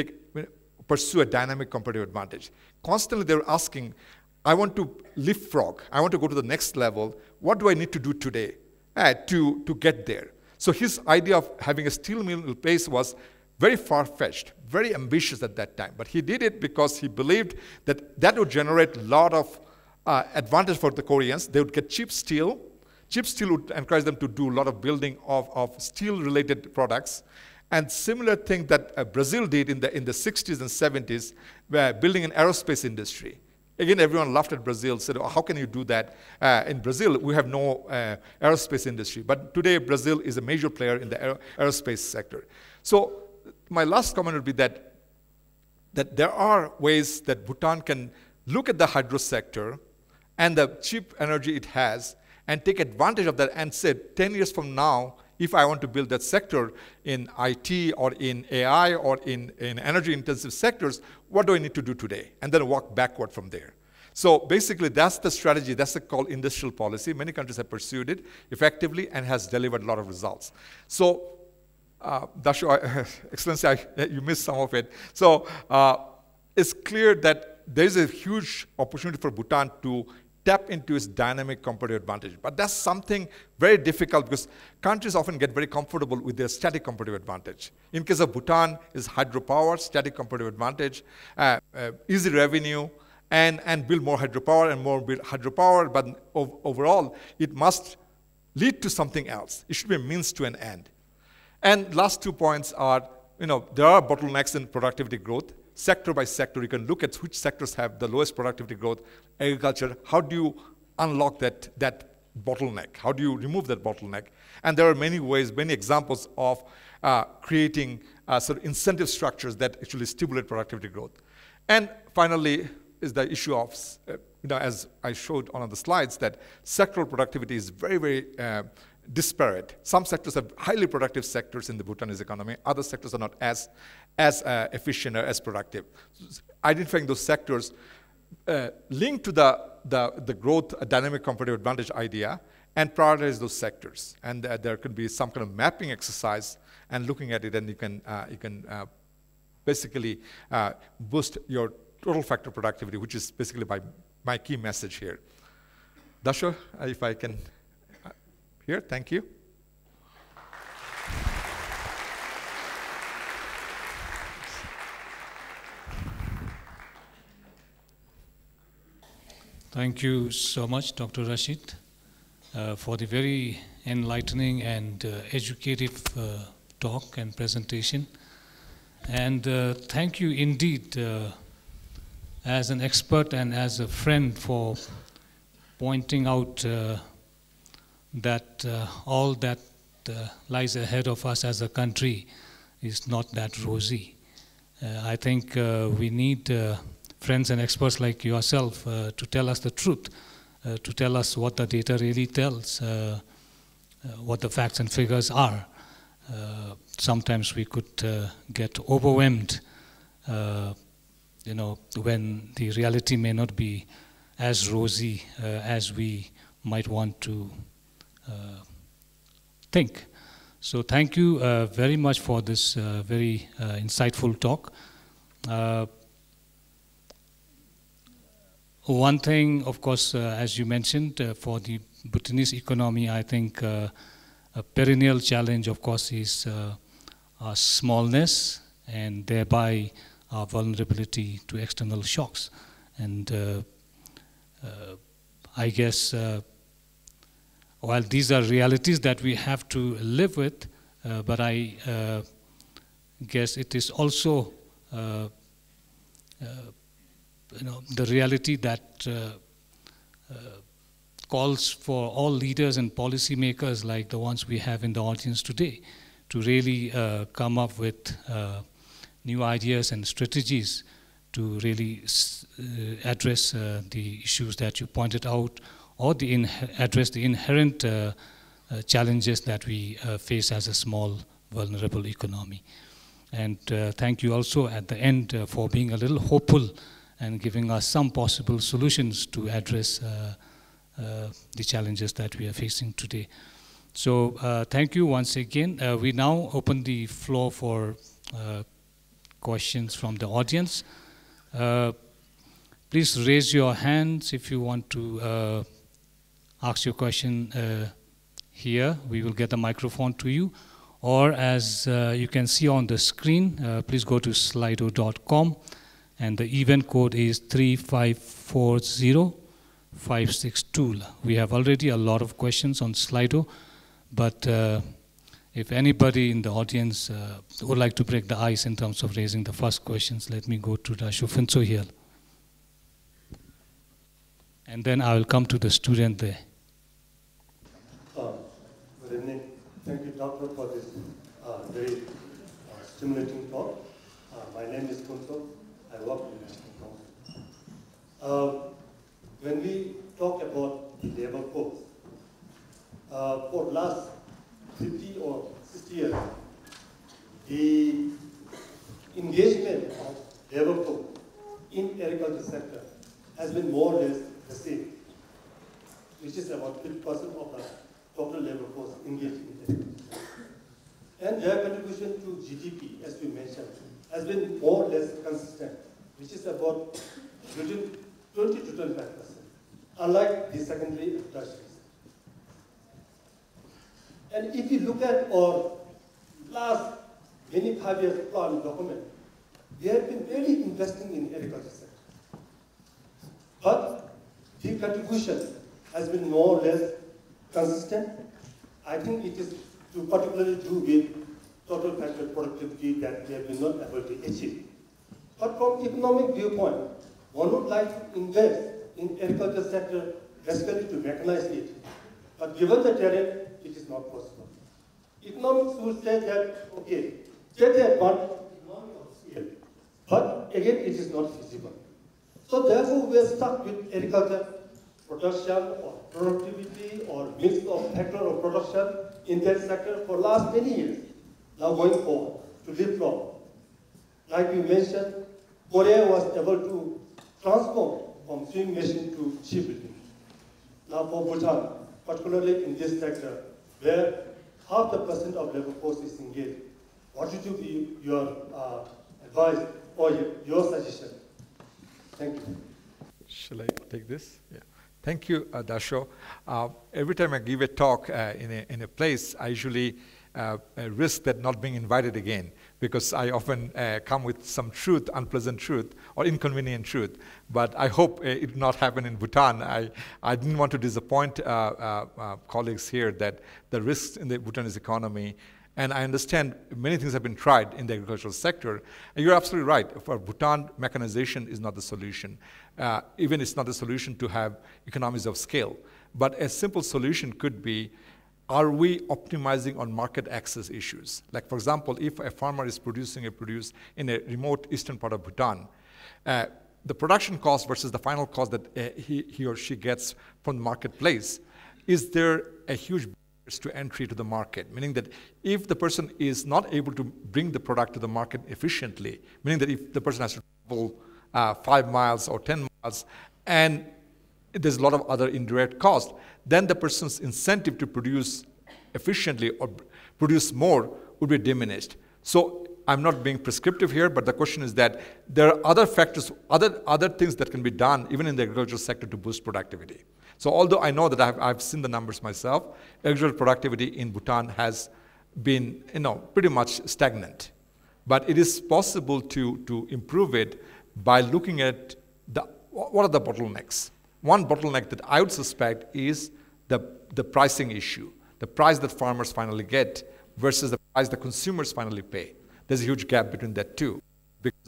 pursue a dynamic competitive advantage. Constantly they were asking, I want to leapfrog. I want to go to the next level. What do I need to do today to get there? So his idea of having a steel mill in place was very far-fetched, very ambitious at that time. But he did it because he believed that that would generate a lot of advantage for the Koreans. They would get cheap steel. Cheap steel would encourage them to do a lot of building of steel-related products. And similar thing that Brazil did in the 60s and 70s, building an aerospace industry. Again, everyone laughed at Brazil, said, oh, how can you do that? In Brazil, we have no aerospace industry. But today, Brazil is a major player in the aerospace sector. So my last comment would be that there are ways that Bhutan can look at the hydro sector and the cheap energy it has and take advantage of that and say 10 years from now, if I want to build that sector in IT or in AI or in energy intensive sectors, what do I need to do today? And then walk backward from there. So basically that's the strategy, that's the called industrial policy. Many countries have pursued it effectively and has delivered a lot of results. So Dashu, Excellency, you missed some of it. So it's clear that there's a huge opportunity for Bhutan to tap into its dynamic competitive advantage. But that's something very difficult because countries often get very comfortable with their static competitive advantage. In case of Bhutan, is hydropower, static competitive advantage, easy revenue, and build more hydropower and more build hydropower, but overall, it must lead to something else. It should be a means to an end. And last 2 points are, there are bottlenecks in productivity growth. Sector by sector, you can look at which sectors have the lowest productivity growth. Agriculture, how do you unlock that bottleneck? How do you remove that bottleneck? And there are many ways, many examples of creating sort of incentive structures that actually stimulate productivity growth. And finally is the issue of, as I showed on the slides, that sectoral productivity is very, very disparate. Some sectors have highly productive sectors in the Bhutanese economy. Other sectors are not as efficient or as productive. Identifying those sectors linked to the growth dynamic competitive advantage idea and prioritize those sectors. And there could be some kind of mapping exercise and looking at it, and you can basically boost your total factor productivity, which is basically my key message here. Dasha, if I can. Here, thank you. Thank you so much, Dr. Rashid, for the very enlightening and educative talk and presentation. And thank you indeed, as an expert and as a friend, for pointing out that all that lies ahead of us as a country is not that rosy. I think we need friends and experts like yourself to tell us the truth, to tell us what the data really tells, what the facts and figures are. Sometimes we could get overwhelmed, when the reality may not be as rosy as we might want to think. So thank you very much for this very insightful talk. One thing, of course, as you mentioned, for the Bhutanese economy, I think a perennial challenge, of course, is our smallness and thereby our vulnerability to external shocks. And I guess while these are realities that we have to live with, but I guess it is also the reality that calls for all leaders and policymakers like the ones we have in the audience today to really come up with new ideas and strategies to really address the issues that you pointed out, or address the inherent challenges that we face as a small, vulnerable economy. And thank you also at the end for being a little hopeful and giving us some possible solutions to address the challenges that we are facing today. So thank you once again. We now open the floor for questions from the audience. Please raise your hands if you want to ask your question here. We will get the microphone to you. Or as you can see on the screen, please go to slido.com, and the event code is 3540562. We have already a lot of questions on Slido, but if anybody in the audience would like to break the ice in terms of raising the first questions, let me go to the Shufinso here. And then I will come to the student there. Good evening. Thank you, Doctor, for this very stimulating talk. My name is Kunto. I work in the National Council. When we talk about the labor force, for the last 50 or 60 years, the engagement of labor force in agriculture sector has been more or less the same, which is about 50% of the total labor force engaged in agriculture. And their contribution to GDP, as we mentioned, has been more or less consistent, which is about between 20 to 25%, unlike the secondary and tertiary. And if you look at our last many 5 years plan document, we have been really investing in agriculture sector. But the contribution has been more or less consistent. I think it is to particularly do with total factor productivity that we have been not able to achieve. But from economic viewpoint, one would like to invest in agriculture sector basically to mechanize it. But given the terrain, it is not possible. Economics would say that, okay, take the advantage of economy of scale, but again, it is not feasible. So therefore, we are stuck with agriculture production or productivity or mix of factor of production in that sector for last many years. Now going forward to leapfrog. Like you mentioned, Korea was able to transform from sewing machine to shipbuilding. Now for Bhutan, particularly in this sector, where half the percent of labor force is engaged, what would be your advice or your suggestion? Thank you. Shall I take this? Yeah. Thank you, Dasho. Every time I give a talk in a place, I usually risk that not being invited again, because I often come with some truth, unpleasant truth, or inconvenient truth. But I hope it will not happen in Bhutan. I didn't want to disappoint colleagues here that the risks in the Bhutanese economy, and I understand many things have been tried in the agricultural sector. And you're absolutely right. For Bhutan, mechanization is not the solution. Even it's not the solution to have economies of scale. But a simple solution could be, are we optimizing on market access issues? Like, for example, if a farmer is producing a produce in a remote eastern part of Bhutan, the production cost versus the final cost that he or she gets from the marketplace, is there a huge to entry to the market, meaning that if the person is not able to bring the product to the market efficiently, meaning that if the person has to travel 5 miles or 10 miles, and there's a lot of other indirect costs, then the person's incentive to produce efficiently or produce more would be diminished. So I'm not being prescriptive here, but the question is that there are other factors, other things that can be done even in the agricultural sector to boost productivity. So although I know that I've seen the numbers myself, agricultural productivity in Bhutan has been pretty much stagnant. But it is possible to improve it by looking at what are the bottlenecks. One bottleneck that I would suspect is the pricing issue, the price that farmers finally get versus the price the consumers finally pay. There's a huge gap between that two.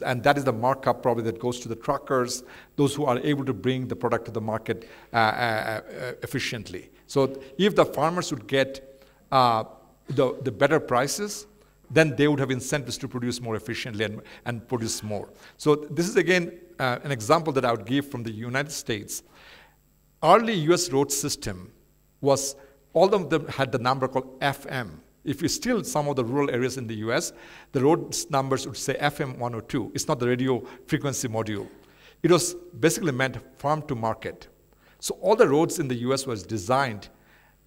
And that is the markup probably that goes to the truckers, those who are able to bring the product to the market efficiently. So if the farmers would get the better prices, then they would have incentives to produce more efficiently and produce more. So this is again an example that I would give from the United States. Early US road system was, all of them had the number called FM. If you still some of the rural areas in the US, the road numbers would say FM 102. It's not the radio frequency module. It was basically meant farm to market. So all the roads in the US was designed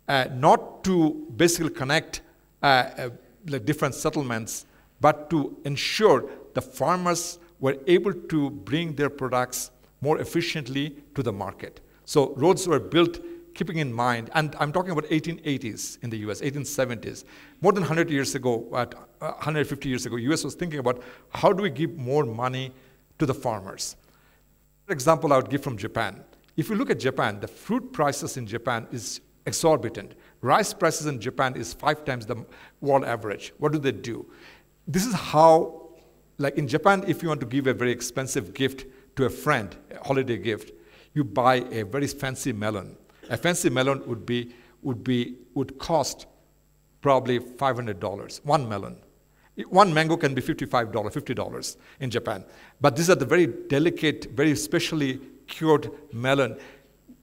not to basically connect like different settlements, but to ensure the farmers were able to bring their products more efficiently to the market. So roads were built keeping in mind, and I'm talking about 1880s in the US, 1870s. More than 100 years ago, 150 years ago, US was thinking about how do we give more money to the farmers. For example, I would give from Japan. If you look at Japan, the fruit prices in Japan is exorbitant. Rice prices in Japan is 5 times the world average. What do? This is how, like in Japan, if you want to give a very expensive gift to a friend, a holiday gift, you buy a very fancy melon. A fancy melon would cost probably $500, one melon. One mango can be $55, $50 in Japan. But these are the very delicate, very specially cured melon.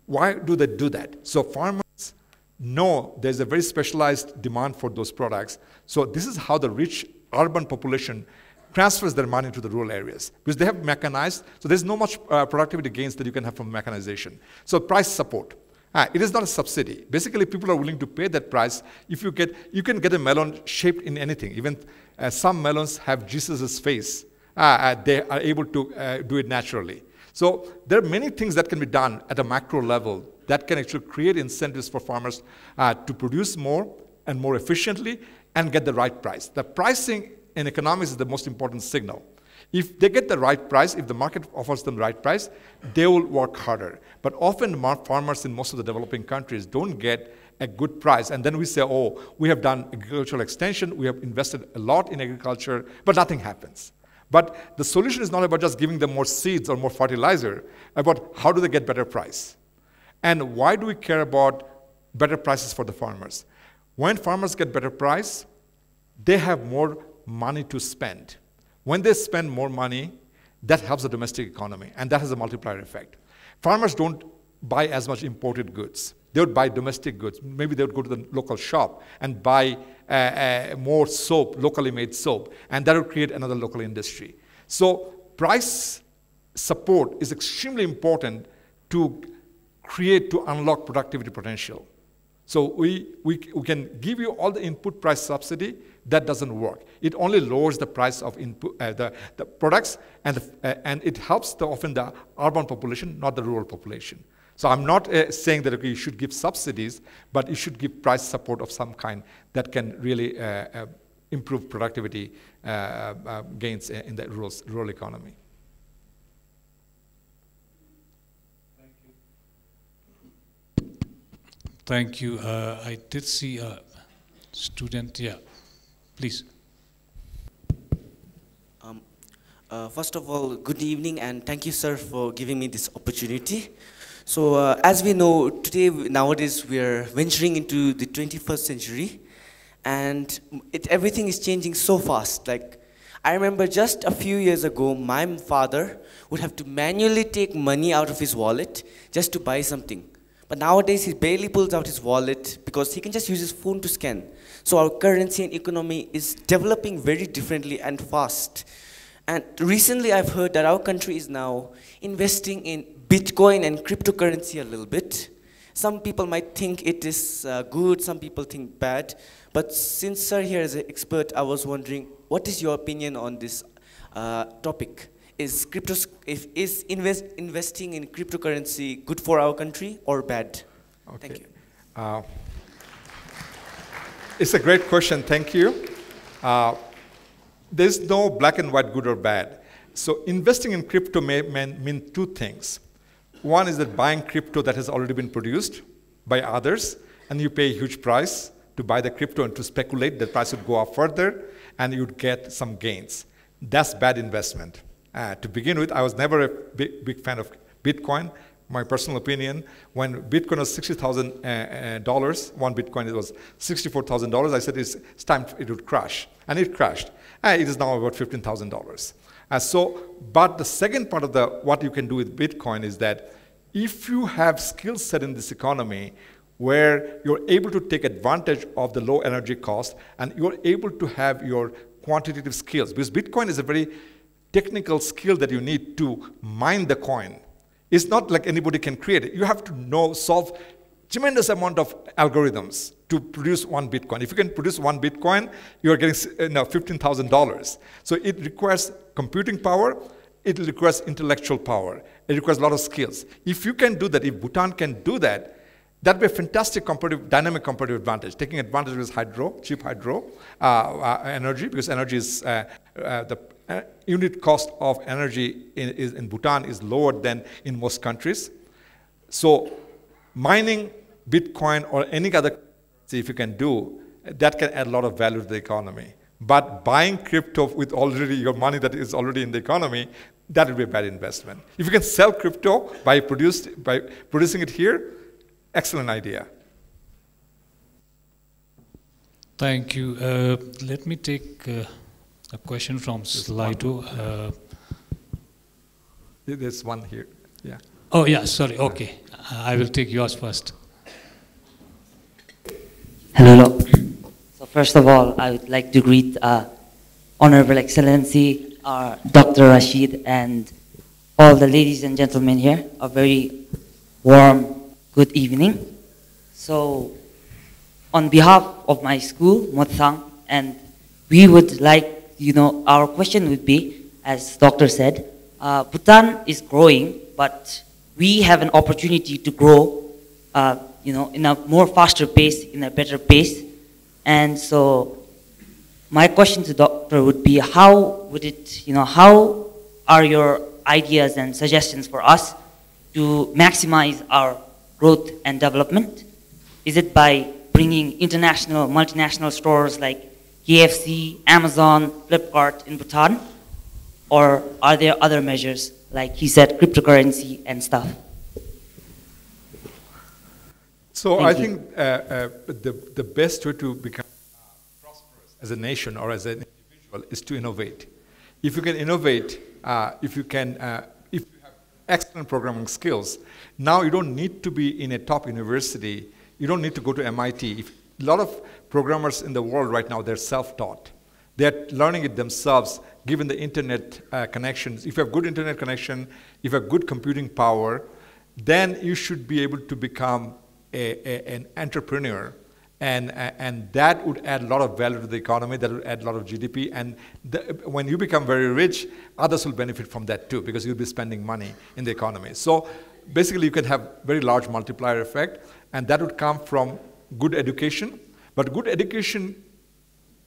Why do they do that? So farmers know there's a very specialized demand for those products. So this is how the rich urban population transfers their money to the rural areas, because they have mechanized, so there's no much productivity gains that you can have from mechanization. So price support. It is not a subsidy. Basically, people are willing to pay that price. If you can get a melon shaped in anything. Even some melons have Jesus' face. They are able to do it naturally. So there are many things that can be done at a macro level that can actually create incentives for farmers to produce more and more efficiently and get the right price. The pricing in economics is the most important signal. If they get the right price, if the market offers them the right price, they will work harder. But often farmers in most of the developing countries don't get a good price. And then we say, oh, we have done agricultural extension, we have invested a lot in agriculture, but nothing happens. But the solution is not about just giving them more seeds or more fertilizer, about how do they get better price. And why do we care about better prices for the farmers? When farmers get better price, they have more money to spend. When they spend more money, that helps the domestic economy, and that has a multiplier effect. Farmers don't buy as much imported goods. They would buy domestic goods. Maybe they would go to the local shop and buy more soap, locally made soap, and that would create another local industry. So price support is extremely important to unlock productivity potential. So we can give you all the input price subsidy. That doesn't work. It only lowers the price of input, the products, and it helps often the urban population, not the rural population. So I'm not saying that you should give subsidies, but you should give price support of some kind that can really improve productivity gains in the rural economy. Thank you. I did see a student. Yeah, please. First of all, good evening, and thank you, sir, for giving me this opportunity. So, as we know, nowadays, we are venturing into the 21st century, and everything is changing so fast. Like, I remember just a few years ago, my father would have to manually take money out of his wallet just to buy something. But nowadays, he barely pulls out his wallet because he can just use his phone to scan. So our currency and economy is developing very differently and fast. And recently, I've heard that our country is now investing in Bitcoin and cryptocurrency a little bit. Some people might think it is good, some people think bad. But since sir here is an expert, I was wondering, what is your opinion on this topic? Is investing in cryptocurrency good for our country or bad? Okay. Thank you. It's a great question. Thank you. There's no black and white, good or bad. So investing in crypto may mean two things. One is that buying crypto that has already been produced by others, and you pay a huge price to buy the crypto and to speculate the price would go up further, and you'd get some gains. That's bad investment. To begin with, I was never a big fan of Bitcoin. My personal opinion, when Bitcoin was $60,000, one Bitcoin, it was $64,000, I said it's time it would crash. And it crashed. It is now about $15,000. But the second part of what you can do with Bitcoin is that if you have skill set in this economy where you're able to take advantage of the low energy cost and you're able to have your quantitative skills, because Bitcoin is a very technical skill that you need to mine the coin. It's not like anybody can create it. You have to solve tremendous amount of algorithms to produce one Bitcoin. If you can produce one Bitcoin, you're getting $15,000. So it requires computing power, it requires intellectual power, it requires a lot of skills. If you can do that, if Bhutan can do that, that'd be a fantastic dynamic competitive advantage, taking advantage of cheap hydro energy, because energy is the unit cost of energy in Bhutan is lower than in most countries. So mining Bitcoin or any other currency, if you can do, that can add a lot of value to the economy. But buying crypto with already your money that is already in the economy, that would be a bad investment. If you can sell crypto by producing it here, excellent idea. Thank you. Let me take A question from Slido. There's one here. Yeah. Oh, yeah, sorry. Okay. I will take yours first. Hello. So first of all, I would like to greet Honorable Excellency, Dr. Rashid, and all the ladies and gentlemen here. A very warm good evening. So on behalf of my school, Mothang, and we would like, our question would be, as Doctor said, Bhutan is growing, but we have an opportunity to grow, in a more faster pace, in a better pace. And so my question to Doctor would be, how are your ideas and suggestions for us to maximize our growth and development? Is it by bringing international, multinational stores like KFC, Amazon, Flipkart in Bhutan? Or are there other measures, like he said, cryptocurrency and stuff? So I think the best way to become prosperous as a nation or as an individual is to innovate. If you can innovate, if you have excellent programming skills, now you don't need to be in a top university. You don't need to go to MIT. A lot of programmers in the world right now, they're self-taught. They're learning it themselves, given the internet connections. If you have good internet connection, if you have good computing power, then you should be able to become an entrepreneur, and that would add a lot of value to the economy, that would add a lot of GDP, and when you become very rich, others will benefit from that too, because you'll be spending money in the economy. So basically you can have very large multiplier effect, and that would come from good education, but good education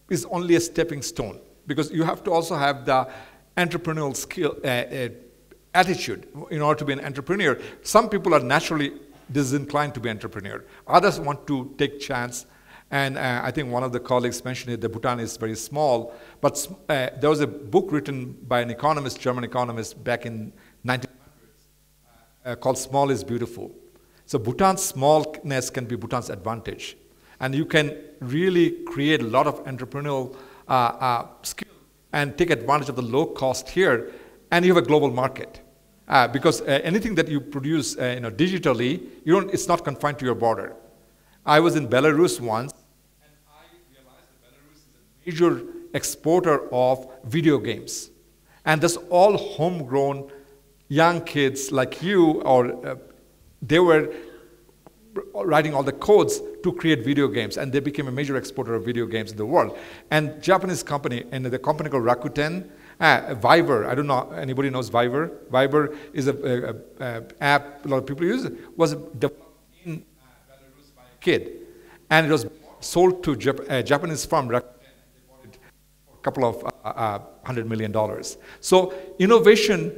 is only a stepping stone, because you have to also have the entrepreneurial skill, attitude in order to be an entrepreneur. Some people are naturally disinclined to be entrepreneur. Others want to take chance. And I think one of the colleagues mentioned it, that Bhutan is very small. But there was a book written by an economist, German economist, back in 1900s called Small is Beautiful. So Bhutan's smallness can be Bhutan's advantage. And you can really create a lot of entrepreneurial skill and take advantage of the low cost here, and you have a global market. Because anything that you produce digitally, it's not confined to your border. I was in Belarus once, and I realized that Belarus is a major exporter of video games. And that's all homegrown young kids like you, or they were writing all the codes to create video games, and they became a major exporter of video games in the world. And Japanese company, and the company called Rakuten, Viber, I don't know, anybody knows Viber? Viber is an app a lot of people use, was developed in Belarus by a kid. And it was sold to a Japanese firm, Rakuten, and they bought it for a couple of $100 million. So innovation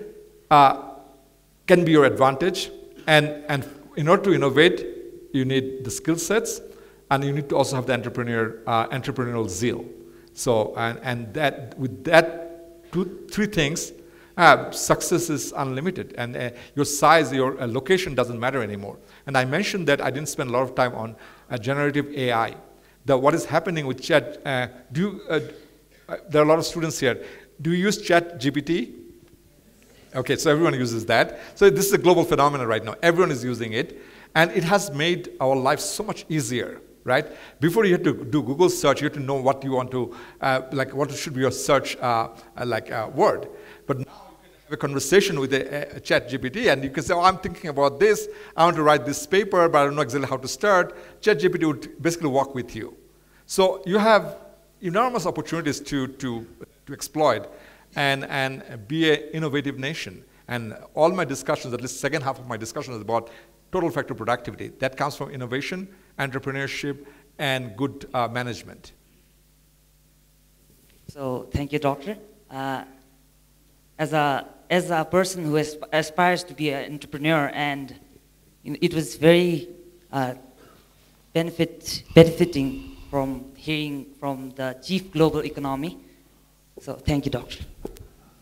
can be your advantage, and in order to innovate, you need the skill sets, and you need to also have the entrepreneurial zeal. So, and that with that, three things, success is unlimited, and your size, your location doesn't matter anymore. And I mentioned that I didn't spend a lot of time on generative AI. What is happening with chat, there are a lot of students here. Do you use ChatGPT? Okay, so everyone uses that. So this is a global phenomenon right now. Everyone is using it, and it has made our lives so much easier. Right? Before you had to do Google search, you had to know what you want to, what should be your search word. But now you can have a conversation with a ChatGPT, and you can say, oh, I'm thinking about this, I want to write this paper, but I don't know exactly how to start. ChatGPT would basically walk with you. So you have enormous opportunities to exploit and be an innovative nation. And all my discussions, at least the second half of my discussion, is about total factor productivity. That comes from innovation, entrepreneurship, and good management. So thank you, Doctor. As a person who aspires to be an entrepreneur, and it was very benefiting from hearing from the Chief Global Economy. So thank you, Doctor.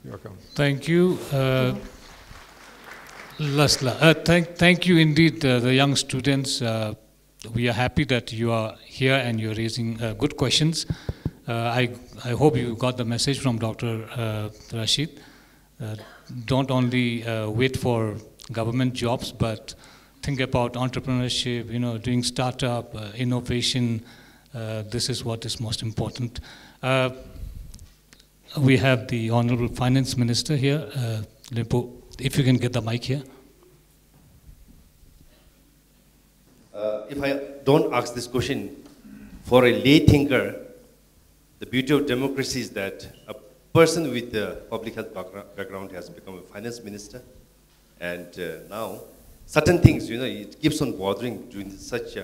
You're welcome. Thank you. Lasla, thank you indeed, the young students. We are happy that you are here and you're raising good questions. I hope you got the message from Dr. Rashid. Don't only wait for government jobs, but think about entrepreneurship, doing startup, innovation. This is what is most important. We have the Honorable Finance Minister here. Limpo, if you can get the mic here. If I don't ask this question, for a lay thinker, the beauty of democracy is that a person with a public health background has become a finance minister. And now, certain things, it keeps on bothering during such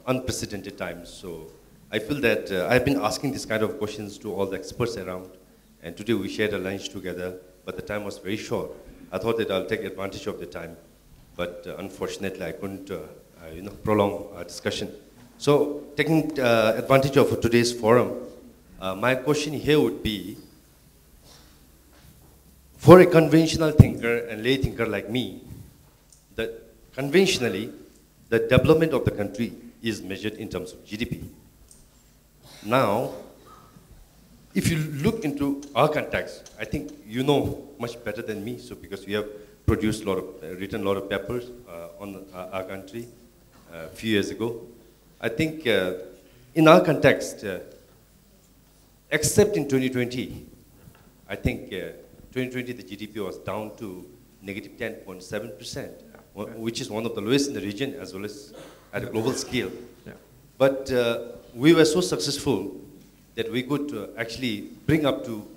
unprecedented times. So I feel that I've been asking this kind of questions to all the experts around. And today we shared a lunch together, but the time was very short. I thought that I'll take advantage of the time. But unfortunately, I couldn't prolong our discussion. So taking advantage of today's forum, my question here would be, for a conventional thinker and lay thinker like me, that conventionally, the development of the country is measured in terms of GDP. Now, if you look into our context, I think you know much better than me, so because we have produced written a lot of papers on our country a few years ago. I think in our context, except in 2020, I think 2020 the GDP was down to negative 10.7%, which is one of the lowest in the region as well as at a global scale. Yeah. But we were so successful that we could actually bring up to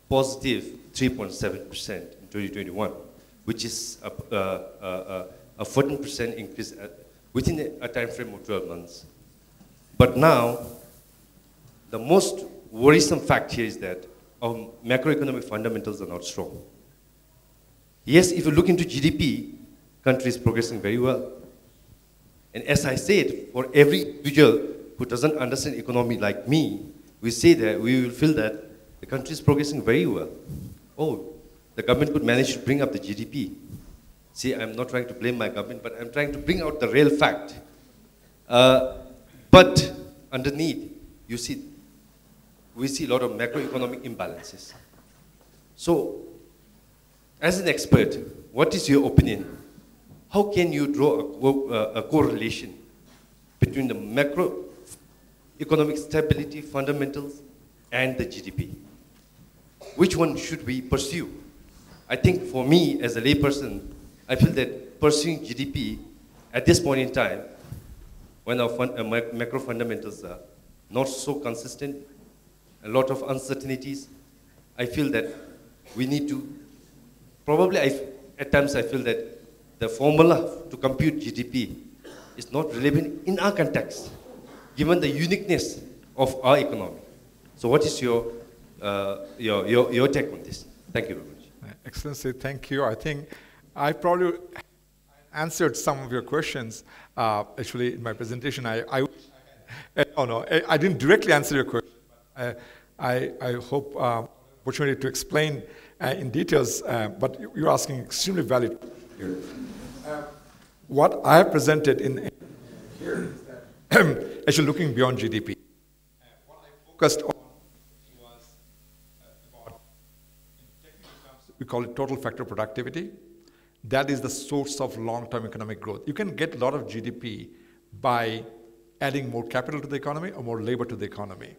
positive 3.7% in 2021, which is a 14% increase within a time frame of 12 months. But now, the most worrisome fact here is that our macroeconomic fundamentals are not strong. Yes, if you look into GDP, country is progressing very well. And as I said, for every individual who doesn't understand economy like me, we say that we will feel that the country is progressing very well. Oh, the government could manage to bring up the GDP. See, I'm not trying to blame my government, but I'm trying to bring out the real fact. But underneath, we see a lot of macroeconomic imbalances. So, as an expert, what is your opinion? How can you draw a correlation between the macroeconomic stability fundamentals and the GDP? Which one should we pursue? I think for me, as a layperson, I feel that pursuing GDP at this point in time, when our macro fundamentals are not so consistent, a lot of uncertainties, I feel that we need to, probably at times I feel that the formula to compute GDP is not relevant in our context, given the uniqueness of our economy. So what is your take on this? Thank you very much. Excellency, thank you. I think I probably answered some of your questions. Actually, in my presentation, I didn't directly answer your question. I hope opportunity to explain in details, but you're asking extremely valid here. What I have presented in here is that actually looking beyond GDP. What I focused on was about, in technical terms, we call it total factor productivity. That is the source of long-term economic growth. You can get a lot of GDP by adding more capital to the economy or more labor to the economy.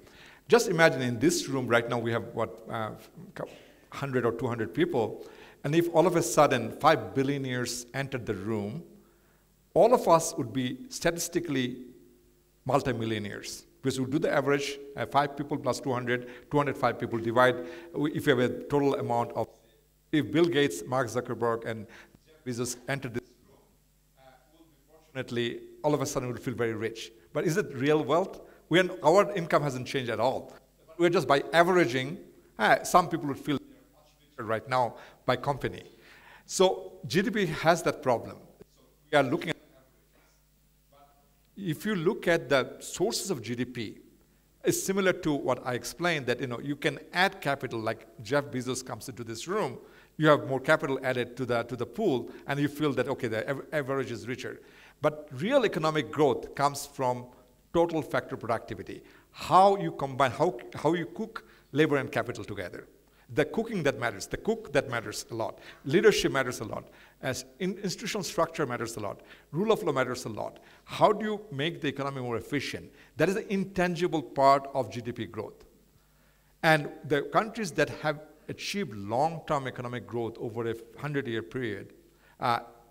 Just imagine in this room right now we have, 100 or 200 people, and if all of a sudden 5 billionaires entered the room, all of us would be statistically multimillionaires. Because we do the average, 5 people plus 200, 205 people divide, if you have a total amount of, if Bill Gates, Mark Zuckerberg, and Jeff Bezos entered this room, fortunately, all of a sudden we'll feel very rich. But is it real wealth? Our income hasn't changed at all. We're just by averaging, some people would feel much richer right now by company. So GDP has that problem. So we are looking at averages. But if you look at the sources of GDP, it's similar to what I explained, that you can add capital, like Jeff Bezos comes into this room, you have more capital added to the pool, and you feel that, okay, the average is richer. But real economic growth comes from total factor productivity. how you combine, how you cook labor and capital together. The cooking that matters, the cook that matters a lot. Leadership matters a lot. As institutional structure matters a lot. Rule of law matters a lot. How do you make the economy more efficient? That is an intangible part of GDP growth. And the countries that have achieved long-term economic growth over a 100-year period,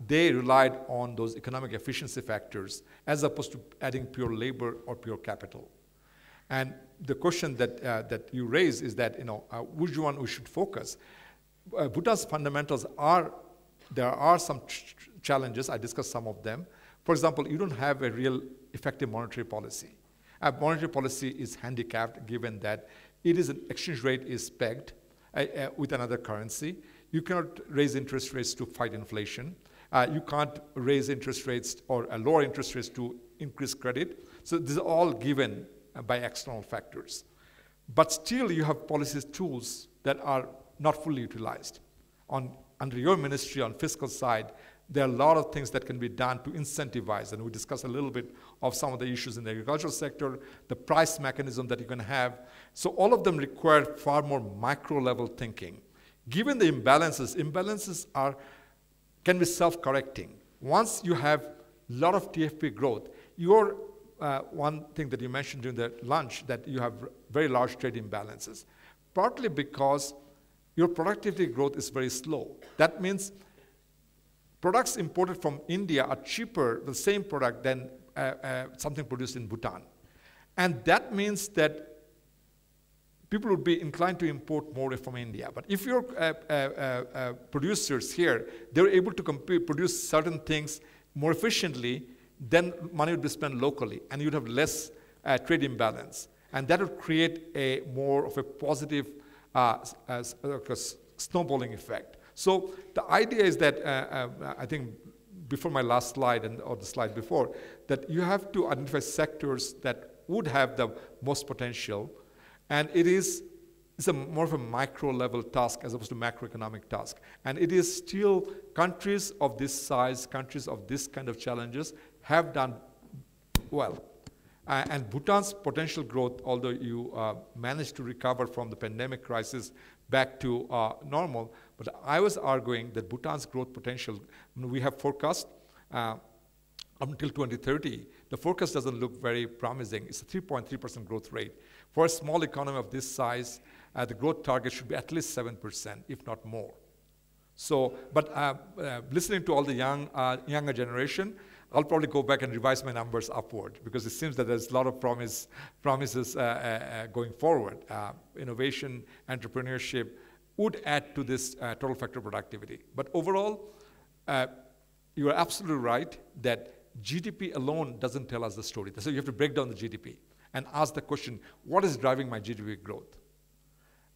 they relied on those economic efficiency factors as opposed to adding pure labor or pure capital. And the question that you raise is that, which one we should focus? Bhutan's fundamentals there are some challenges. I discussed some of them. For example, you don't have a real effective monetary policy. Monetary policy is handicapped given that an exchange rate is pegged with another currency. You cannot raise interest rates to fight inflation. You can't raise interest rates or lower interest rates to increase credit. So this is all given by external factors. But still you have policy tools that are not fully utilized. Under your ministry, on fiscal side, there are a lot of things that can be done to incentivize, and we discussed a little bit of some of the issues in the agricultural sector, the price mechanism that you can have. So all of them require far more micro-level thinking. Given the imbalances can be self-correcting. Once you have a lot of TFP growth, one thing that you mentioned during the lunch, that you have very large trade imbalances, partly because your productivity growth is very slow. That means products imported from India are cheaper, the same product, than something produced in Bhutan. And that means that people would be inclined to import more from India. But if your producers here, they're able to produce certain things more efficiently, then money would be spent locally, and you'd have less trade imbalance. And that would create more of a positive snowballing effect. So the idea is that, I think before my last slide or the slide before, that you have to identify sectors that would have the most potential, and it's more of a micro level task as opposed to macroeconomic task. And it is still countries of this size, countries of this kind of challenges have done well. And Bhutan's potential growth, although you managed to recover from the pandemic crisis back to normal, but I was arguing that Bhutan's growth potential, we have forecast until 2030, the forecast doesn't look very promising. It's a 3.3% growth rate. For a small economy of this size, the growth target should be at least 7%, if not more. So, but listening to all the younger generation, I'll probably go back and revise my numbers upward, because it seems that there's a lot of promises going forward. Innovation, entrepreneurship would add to this total factor productivity. But overall, you are absolutely right that GDP alone doesn't tell us the story. So you have to break down the GDP and ask the question, what is driving my GDP growth?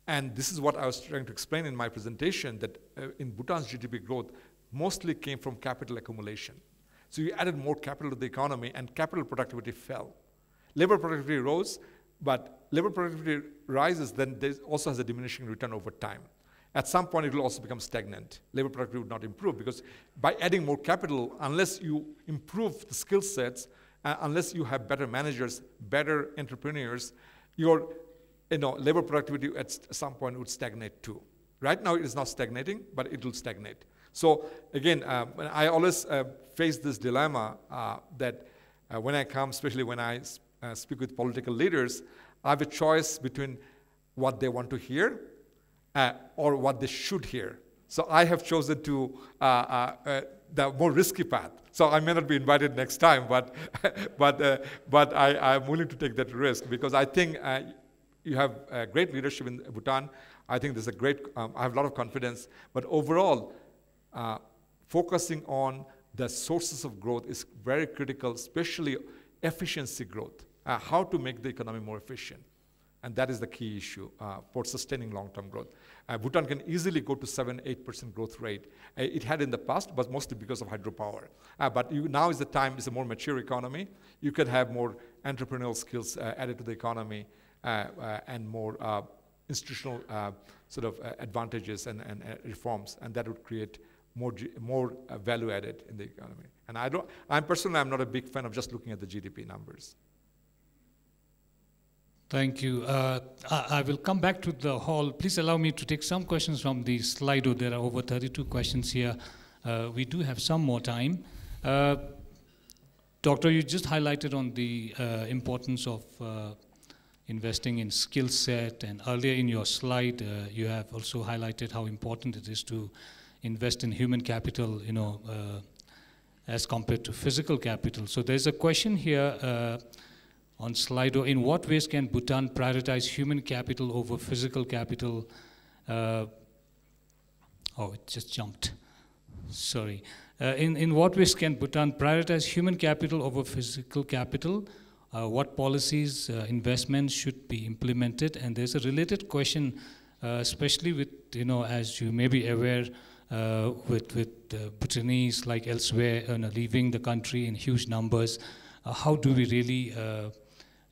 And this is what I was trying to explain in my presentation, that in Bhutan's GDP growth mostly came from capital accumulation. So you added more capital to the economy, and capital productivity fell. Labor productivity rose, but labor productivity rises, then there also has a diminishing return over time. At some point, it will also become stagnant. Labor productivity would not improve, because by adding more capital, unless you improve the skill sets, unless you have better managers, better entrepreneurs, your labor productivity at some point would stagnate too. Right now, it is not stagnating, but it will stagnate. So again, I always face this dilemma that when I come, especially when I speak with political leaders, I have a choice between what they want to hear or what they should hear. So I have chosen to the more risky path. So I may not be invited next time, but I'm willing to take that risk, because I think you have great leadership in Bhutan. I think there's I have a lot of confidence, but overall, focusing on the sources of growth is very critical, especially efficiency growth, how to make the economy more efficient. And that is the key issue for sustaining long-term growth. Bhutan can easily go to 7-8% growth rate. It had in the past, but mostly because of hydropower. But now is the time, it's a more mature economy. You can have more entrepreneurial skills added to the economy and more institutional sort of advantages and reforms, and that would create more value added in the economy. And I'm not a big fan of just looking at the GDP numbers. Thank you. I will come back to the hall. Please allow me to take some questions from the Slido. There are over 32 questions here. We do have some more time. Doctor, you just highlighted on the importance of investing in skill set, and earlier in your slide, you have also highlighted how important it is to invest in human capital, as compared to physical capital. So there's a question here on Slido. In what ways can Bhutan prioritize human capital over physical capital? Oh, it just jumped. Sorry. In what ways can Bhutan prioritize human capital over physical capital? What policies, investments should be implemented? And there's a related question, especially with, as you may be aware, with Bhutanese, like elsewhere, leaving the country in huge numbers. How do we really,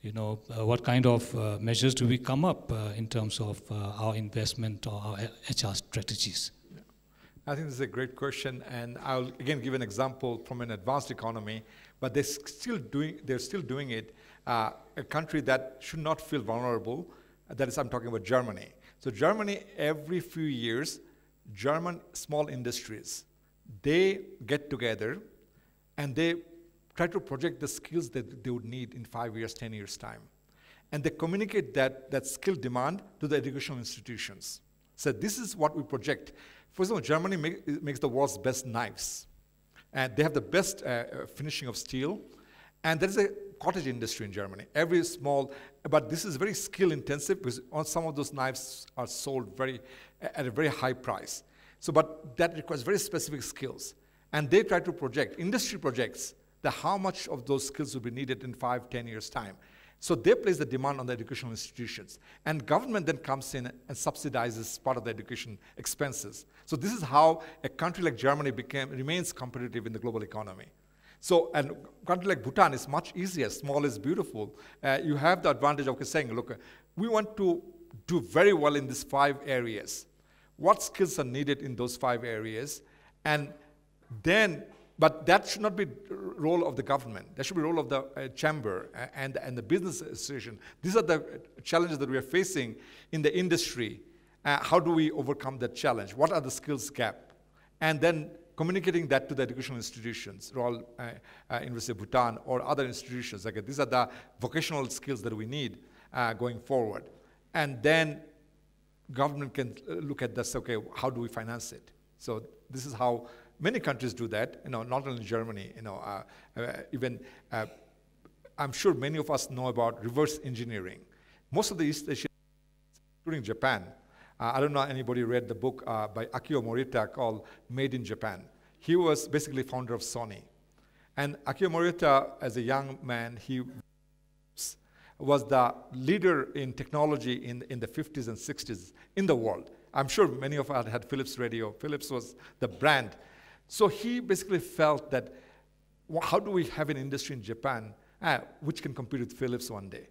what kind of measures do we come up in terms of our investment or our HR strategies? I think this is a great question, and I'll again give an example from an advanced economy, but they're still doing it. A country that should not feel vulnerable, that is, I'm talking about Germany. So Germany, every few years, German small industries, they get together and they try to project the skills that they would need in 5 years, 10 years' time. And they communicate that skill demand to the educational institutions. So this is what we project. For example, Germany makes the world's best knives. And they have the best finishing of steel. And there is a cottage industry in Germany. Every small, but this is very skill intensive because on some of those knives are sold at a very high price. So, but that requires very specific skills. And they try to project, industry projects, how much of those skills will be needed in 5, 10 years' time. So they place the demand on the educational institutions. And government then comes in and subsidizes part of the education expenses. So this is how a country like Germany remains competitive in the global economy. So, and a country like Bhutan is much easier. Small is beautiful. You have the advantage of saying, look, we want to do very well in these 5 areas. What skills are needed in those 5 areas? And then, but that should not be the role of the government. That should be the role of the chamber and the business association. These are the challenges that we are facing in the industry. How do we overcome that challenge? What are the skills gap? And then communicating that to the educational institutions, Royal University of Bhutan or other institutions. Like, these are the vocational skills that we need going forward. And then government can look at this, okay, how do we finance it? So this is how many countries do that, not only Germany, even, I'm sure many of us know about reverse engineering. Most of the East Asian, including Japan, I don't know if anybody read the book by Akio Morita called Made in Japan. He was basically founder of Sony. And Akio Morita, as a young man, he was the leader in technology in the 50s and 60s in the world. I'm sure many of us had Philips radio. Philips was the brand. So he basically felt that, how do we have an industry in Japan which can compete with Philips one day?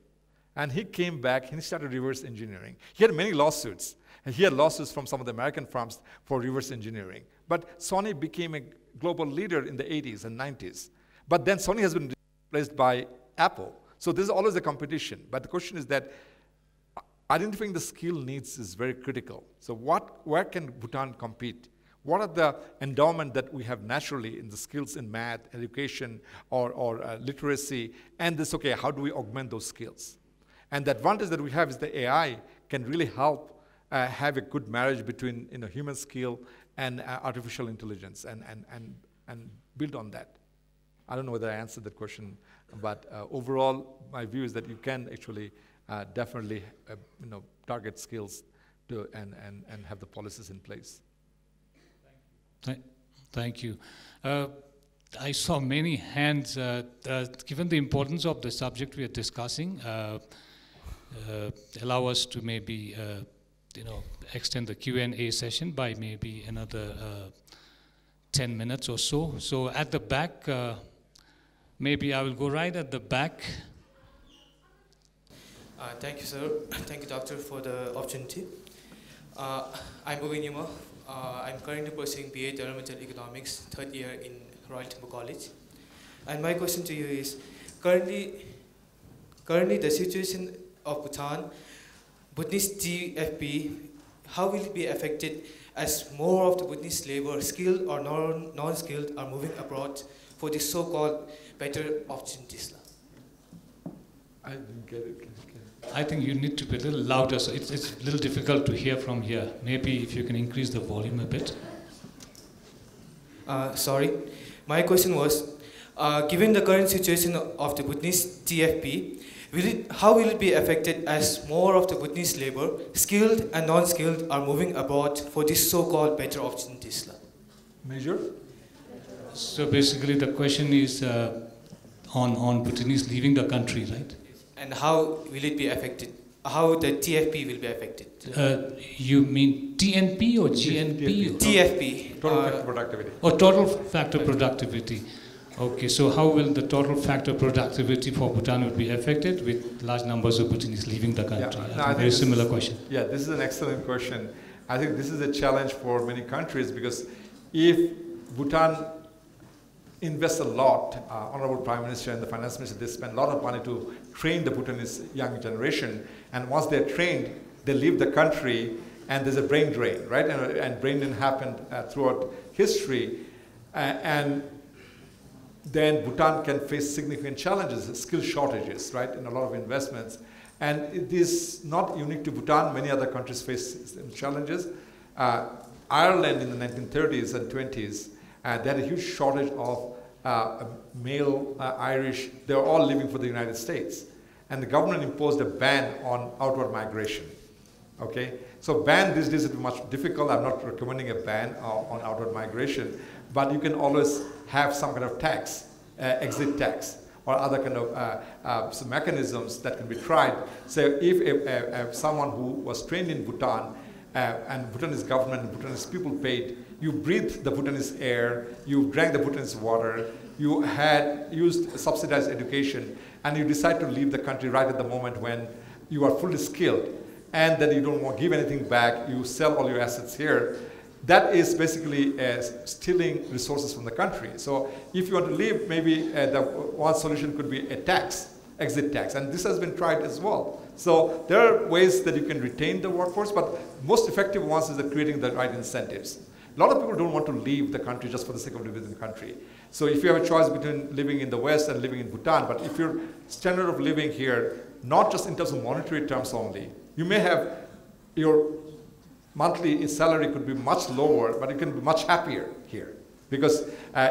And he came back and he started reverse engineering. He had many lawsuits. And he had lawsuits from some of the American firms for reverse engineering. But Sony became a global leader in the 80s and 90s. But then Sony has been replaced by Apple. So there's always a competition. But the question is that identifying the skill needs is very critical. So where can Bhutan compete? What are the endowment that we have naturally in the skills in math, education, or literacy? And this, okay, how do we augment those skills? And the advantage that we have is the AI can really help have a good marriage between human skill and artificial intelligence and build on that. I don't know whether I answered that question, but overall, my view is that you can actually definitely target skills and have the policies in place. Thank you. I saw many hands. Given the importance of the subject we are discussing, allow us to maybe extend the Q&A session by maybe another 10 minutes or so. So at the back, maybe I will go right at the back. Thank you, sir. Thank you, doctor, for the opportunity. I'm Owen Yuma. I'm currently pursuing BA Environmental Economics, 3rd year in Royal Timber College. And my question to you is, currently the situation of Bhutan, Bhutanese TFP, how will it be affected as more of the Bhutanese labor, skilled or non-skilled, are moving abroad for the so-called better opportunities? I didn't get it. I think you need to be a little louder, so it's a little difficult to hear from here. Maybe if you can increase the volume a bit. Sorry. My question was, given the current situation of the Bhutanese TFP, how will it be affected as more of the Bhutanese labor, skilled and non-skilled, are moving abroad for these so-called better opportunities? Major? So basically the question is on Bhutanese leaving the country, right? And how will it be affected? How the TFP will be affected? You mean TNP or GNP? TFP. Total factor productivity. Or total factor productivity. Okay, so how will the total factor productivity for Bhutan will be affected with large numbers of Bhutanese leaving the country? Yeah. No, very similar question. Yeah, this is an excellent question. I think this is a challenge for many countries because if Bhutan invests a lot, Honorable Prime Minister and the Finance Minister, they spend a lot of money to train the Bhutanese young generation, and once they're trained, they leave the country and there's a brain drain, right? And brain drain happened throughout history, and then Bhutan can face significant challenges, skill shortages, right, and a lot of investments. And it is not unique to Bhutan. Many other countries face challenges. Ireland in the 1930s and 20s, they had a huge shortage of male Irish. They were all leaving for the United States. And the government imposed a ban on outward migration. Okay? So ban these days is much difficult. I'm not recommending a ban on outward migration. But you can always have some kind of tax, exit tax, or other kind of some mechanisms that can be tried. So if someone who was trained in Bhutan and Bhutanese government and Bhutanese people paid, you breathed the Bhutanese air, you drank the Bhutanese water, you had used subsidized education, and you decide to leave the country right at the moment when you are fully skilled, and then you don't want to give anything back, you sell all your assets here. That is basically stealing resources from the country. So if you want to leave, maybe the one solution could be a tax, exit tax, and this has been tried as well. So there are ways that you can retain the workforce, but most effective ones is creating the right incentives. A lot of people don't want to leave the country just for the sake of living in the country. So if you have a choice between living in the West and living in Bhutan, but if your standard of living here, not just in terms of monetary terms only, you may have your monthly salary could be much lower, but you can be much happier here. Because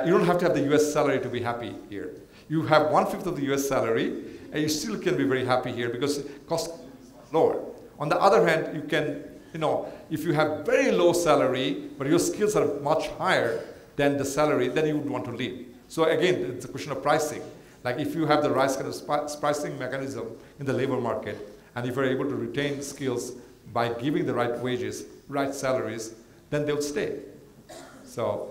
you don't have to have the US salary to be happy here. You have 1/5 of the US salary, and you still can be very happy here because cost is lower. On the other hand, you can, if you have very low salary, but your skills are much higher than the salary, then you would want to leave. So again, it's a question of pricing. Like if you have the right kind of pricing mechanism in the labor market, and if you're able to retain skills by giving the right wages, right salaries, then they'll stay. So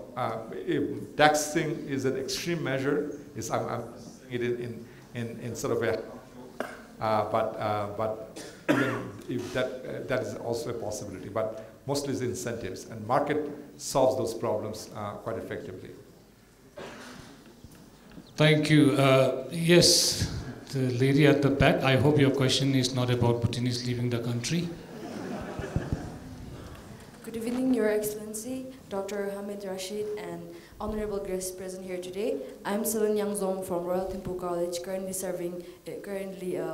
taxing is an extreme measure. I'm saying it in sort of a, but even if that is also a possibility. But mostly it's incentives, and market solves those problems quite effectively. Thank you. Yes, the lady at the back, I hope your question is not about Bhutanese leaving the country. Good evening, Your Excellency, Dr. Hamid Rashid, and honorable guests present here today. I'm Selin Yangzong from Royal Thimphu College, currently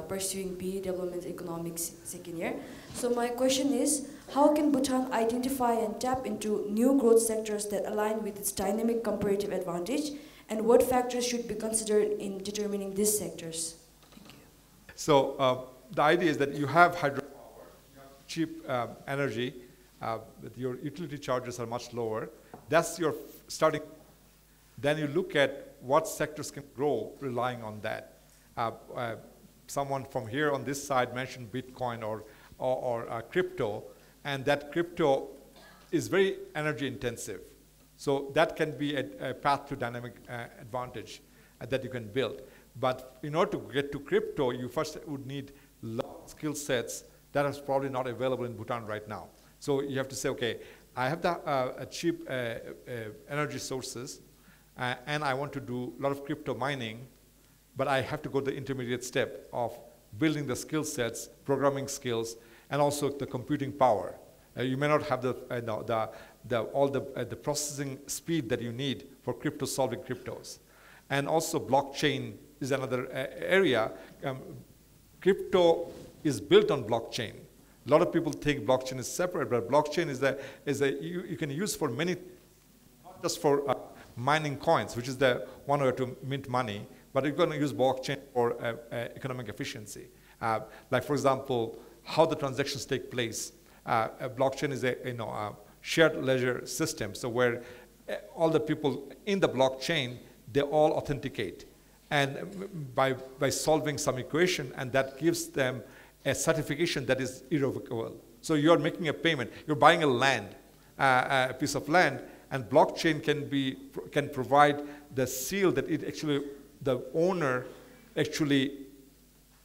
pursuing BA Development Economics second year. So my question is, how can Bhutan identify and tap into new growth sectors that align with its dynamic comparative advantage, and what factors should be considered in determining these sectors? Thank you. So the idea is that you have hydropower, you have cheap energy, but your utility charges are much lower. That's your starting. Then you look at what sectors can grow relying on that. Someone from here on this side mentioned Bitcoin or crypto, and that crypto is very energy intensive. So that can be a path to dynamic advantage that you can build. But in order to get to crypto, you first would need skill sets that are probably not available in Bhutan right now. So you have to say, okay, I have the cheap energy sources, and I want to do a lot of crypto mining, but I have to go the intermediate step of building the skill sets, programming skills, and also the computing power. You may not have the processing speed that you need for solving cryptos. And also blockchain is another area. Crypto is built on blockchain. A lot of people think blockchain is separate, but blockchain you can use for many, not just for mining coins, which is the one way to mint money, but you're going to use blockchain for economic efficiency. Like for example, how the transactions take place. A blockchain is a shared ledger system, so where all the people in the blockchain, they all authenticate, and by solving some equation, and that gives them a certification that is irrevocable. So you're making a payment, you're buying a piece of land, and blockchain can provide the seal that the owner actually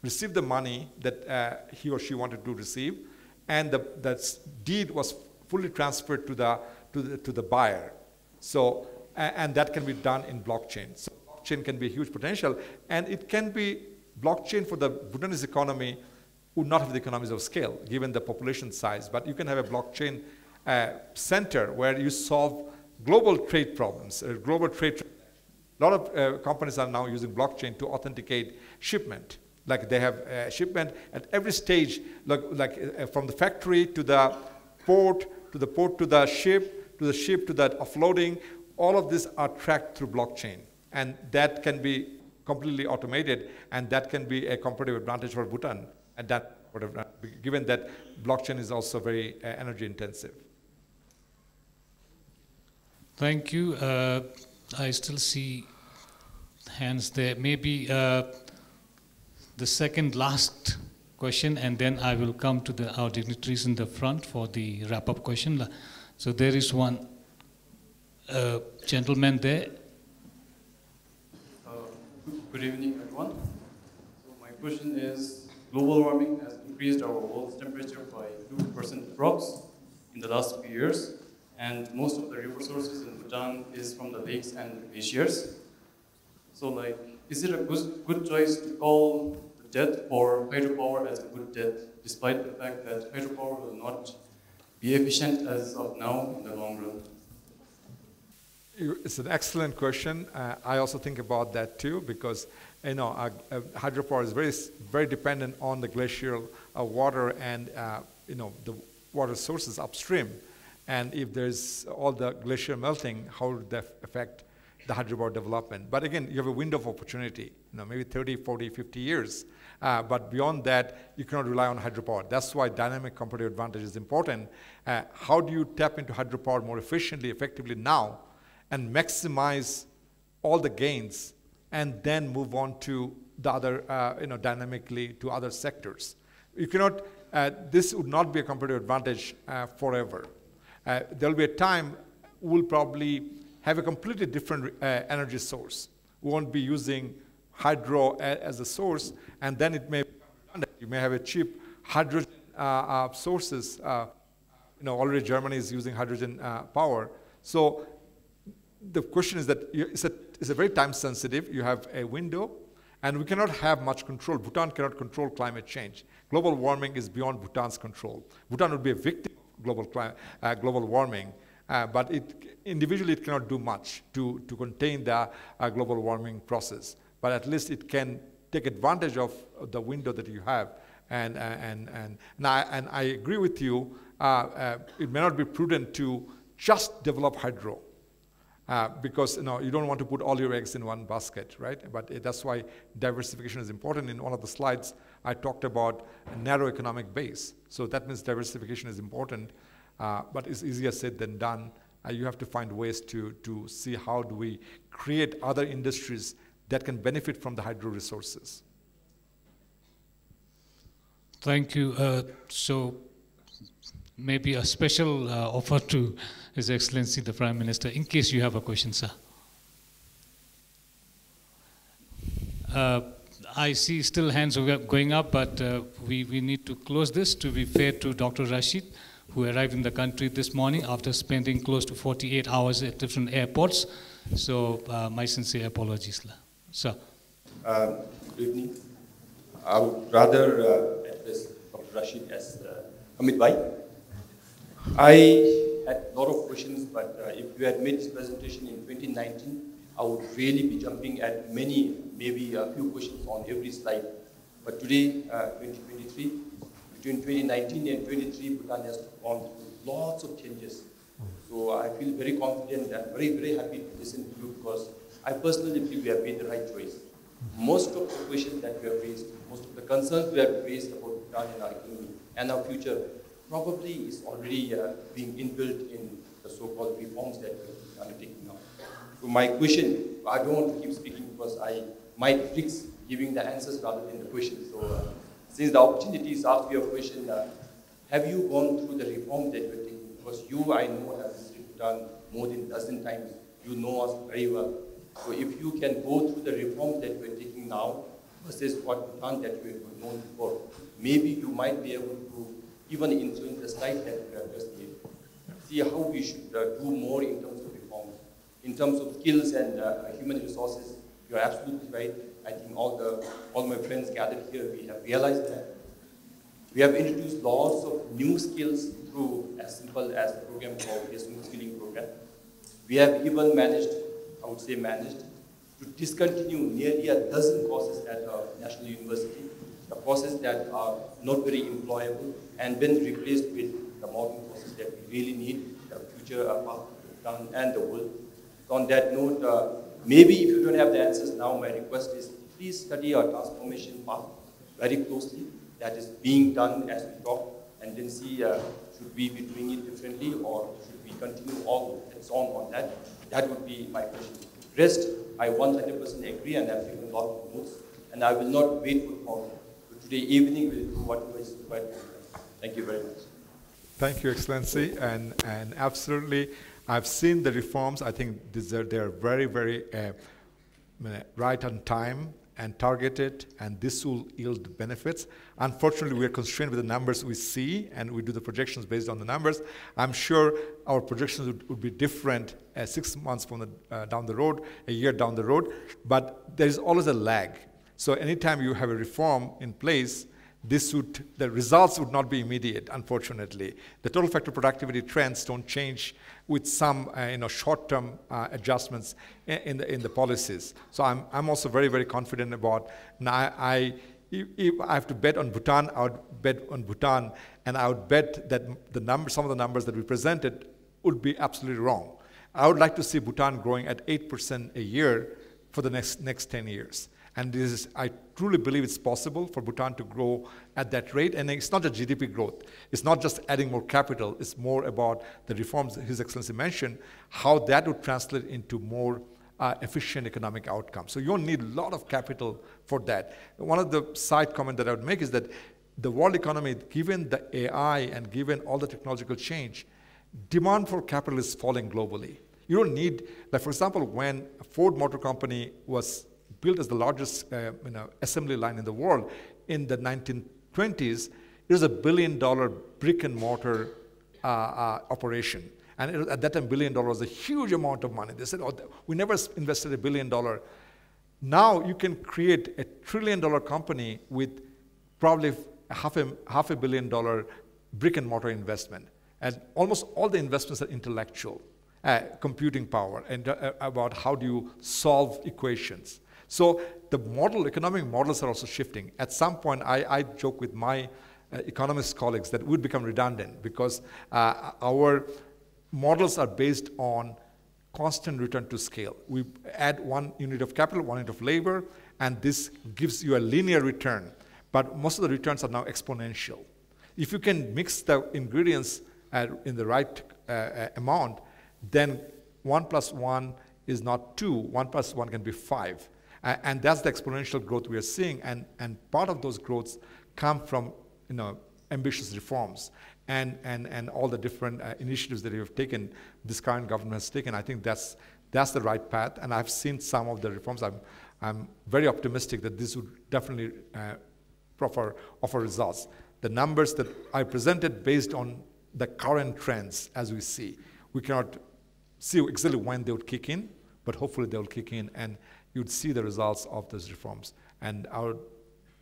received the money that he or she wanted to receive, and that deed was fully transferred to the buyer. So and that can be done in blockchain. So blockchain can be a huge potential, and it can be blockchain for the Bhutanese economy would not have the economies of scale given the population size, but you can have a blockchain center where you solve global trade problems, global trade. A lot of companies are now using blockchain to authenticate shipment. Like they have shipment at every stage, from the factory to the port, to the ship, to the offloading. All of these are tracked through blockchain, and that can be completely automated, and that can be a competitive advantage for Bhutan. And that, given that blockchain is also very energy intensive. Thank you. I still see hands there. Maybe the second last question, and then I will come to our dignitaries in the front for the wrap-up question. So there is one gentleman there. Good evening, everyone. So my question is, global warming has increased our world's temperature by 2% approx in the last few years, and most of the river sources in Bhutan is from the lakes and glaciers. So is it a good choice to call the debt for hydropower as a good debt, despite the fact that hydropower will not be efficient as of now in the long run? It's an excellent question. I also think about that too, because hydropower is very dependent on the glacial water and the water sources upstream. And if there's all the glacier melting, how would that affect the hydropower development? But again, you have a window of opportunity, maybe 30, 40, 50 years. But beyond that, you cannot rely on hydropower. That's why dynamic competitive advantage is important. How do you tap into hydropower more efficiently, effectively now, and maximize all the gains, and then move on to the other, dynamically to other sectors? You cannot, this would not be a competitive advantage forever. There'll be a time we'll probably have a completely different energy source. We won't be using hydro as a source, and then it may be redundant. You may have a cheap hydrogen sources. Already Germany is using hydrogen power. So the question is that it's a very time sensitive. You have a window, and we cannot have much control. Bhutan cannot control climate change. Global warming is beyond Bhutan's control. Bhutan would be a victim of global warming, but individually it cannot do much to contain the global warming process. But at least it can take advantage of the window that you have. And I agree with you. It may not be prudent to just develop hydro. Because you don't want to put all your eggs in one basket, right? But that's why diversification is important. In one of the slides, I talked about a narrow economic base. So that means diversification is important, but it's easier said than done. You have to find ways to see how do we create other industries that can benefit from the hydro resources. Thank you. So maybe a special offer to His Excellency the Prime Minister, in case you have a question, sir. I see still hands going up, but we need to close this to be fair to Dr. Rashid, who arrived in the country this morning after spending close to 48 hours at different airports. So my sincere apologies, sir. Good evening. I would rather address Dr. Rashid as Hamid Bhai. I had a lot of questions, but if you had made this presentation in 2019, I would really be jumping at many, maybe a few questions on every slide. But today, 2023, between 2019 and 2023, Bhutan has gone through lots of changes. So I feel very confident and very, very happy to listen to you because I personally believe we have made the right choice. Most of the questions that we have raised, most of the concerns we have raised about Bhutan and our economy and our future probably is already being inbuilt in the so-called reforms that we are undertaking now. So my question, I don't want to keep speaking because I might fix giving the answers rather than the questions. So since the opportunity is asked your question, have you gone through the reforms that you're taking? Because you, I know, have visited Bhutan more than a dozen times. You know us very well. So if you can go through the reforms that we're taking now versus what Bhutan that we have known before, maybe you might be able to even influence the slide that we have just made. See how we should do more in terms of reforms. In terms of skills and human resources, you're absolutely right. I think all my friends gathered here, we have realized that. We have introduced lots of new skills through as simple as the program called the Smooth Skilling Program. We have even managed, I would say managed, to discontinue nearly a dozen courses at our national university, the courses that are not very employable, and been replaced with the modern courses that we really need, the future path of Bhutan and the world. So on that note, maybe if you don't have the answers now, my request is please study our transformation path very closely. That is being done as we talk, and then see should we be doing it differently or should we continue all its on that. That would be my question. Rest, I 100% agree and I've taken a lot of notes, and I will not wait for tomorrow. So today evening we'll do whatever is required. Thank you very much. Thank you, Excellency, and absolutely, I've seen the reforms. I think they are very, very right on time and targeted, and this will yield benefits. Unfortunately, we are constrained with the numbers we see, and we do the projections based on the numbers. I'm sure our projections would be different 6 months from down the road, a year down the road, but there is always a lag. So anytime you have a reform in place, the results would not be immediate, unfortunately. The total factor productivity trends don't change with some short-term adjustments in the policies. So I'm also very, very confident about, if I have to bet on Bhutan, I would bet on Bhutan, and I would bet that some of the numbers that we presented would be absolutely wrong. I would like to see Bhutan growing at 8% a year for the next 10 years. And I truly believe it's possible for Bhutan to grow at that rate. And it's not just GDP growth. It's not just adding more capital. It's more about the reforms His Excellency mentioned, how that would translate into more efficient economic outcomes. So you don't need a lot of capital for that. One of the side comments that I would make is that the world economy, given the AI and given all the technological change, demand for capital is falling globally. You don't need, like for example, when Ford Motor Company was built as the largest assembly line in the world in the 1920s, it was $1 billion brick and mortar operation. And at that time, $1 billion was a huge amount of money. They said, oh, we never invested $1 billion. Now you can create a $1 trillion company with probably half a billion dollar brick and mortar investment. And almost all the investments are intellectual, computing power, and about how do you solve equations. So the economic models are also shifting. At some point, I joke with my economist colleagues that we'd become redundant because our models are based on constant return to scale. We add 1 unit of capital, 1 unit of labor, and this gives you a linear return. But most of the returns are now exponential. If you can mix the ingredients in the right amount, then 1 + 1 is not 2, 1 + 1 can be 5. And that's the exponential growth we are seeing, and part of those growths come from ambitious reforms and all the different initiatives that we have taken, this current government has taken. I think that's the right path, and I've seen some of the reforms. I'm very optimistic that this would definitely offer results. The numbers that I presented based on the current trends as we see. We cannot see exactly when they would kick in, but hopefully they will kick in and you'd see the results of those reforms. And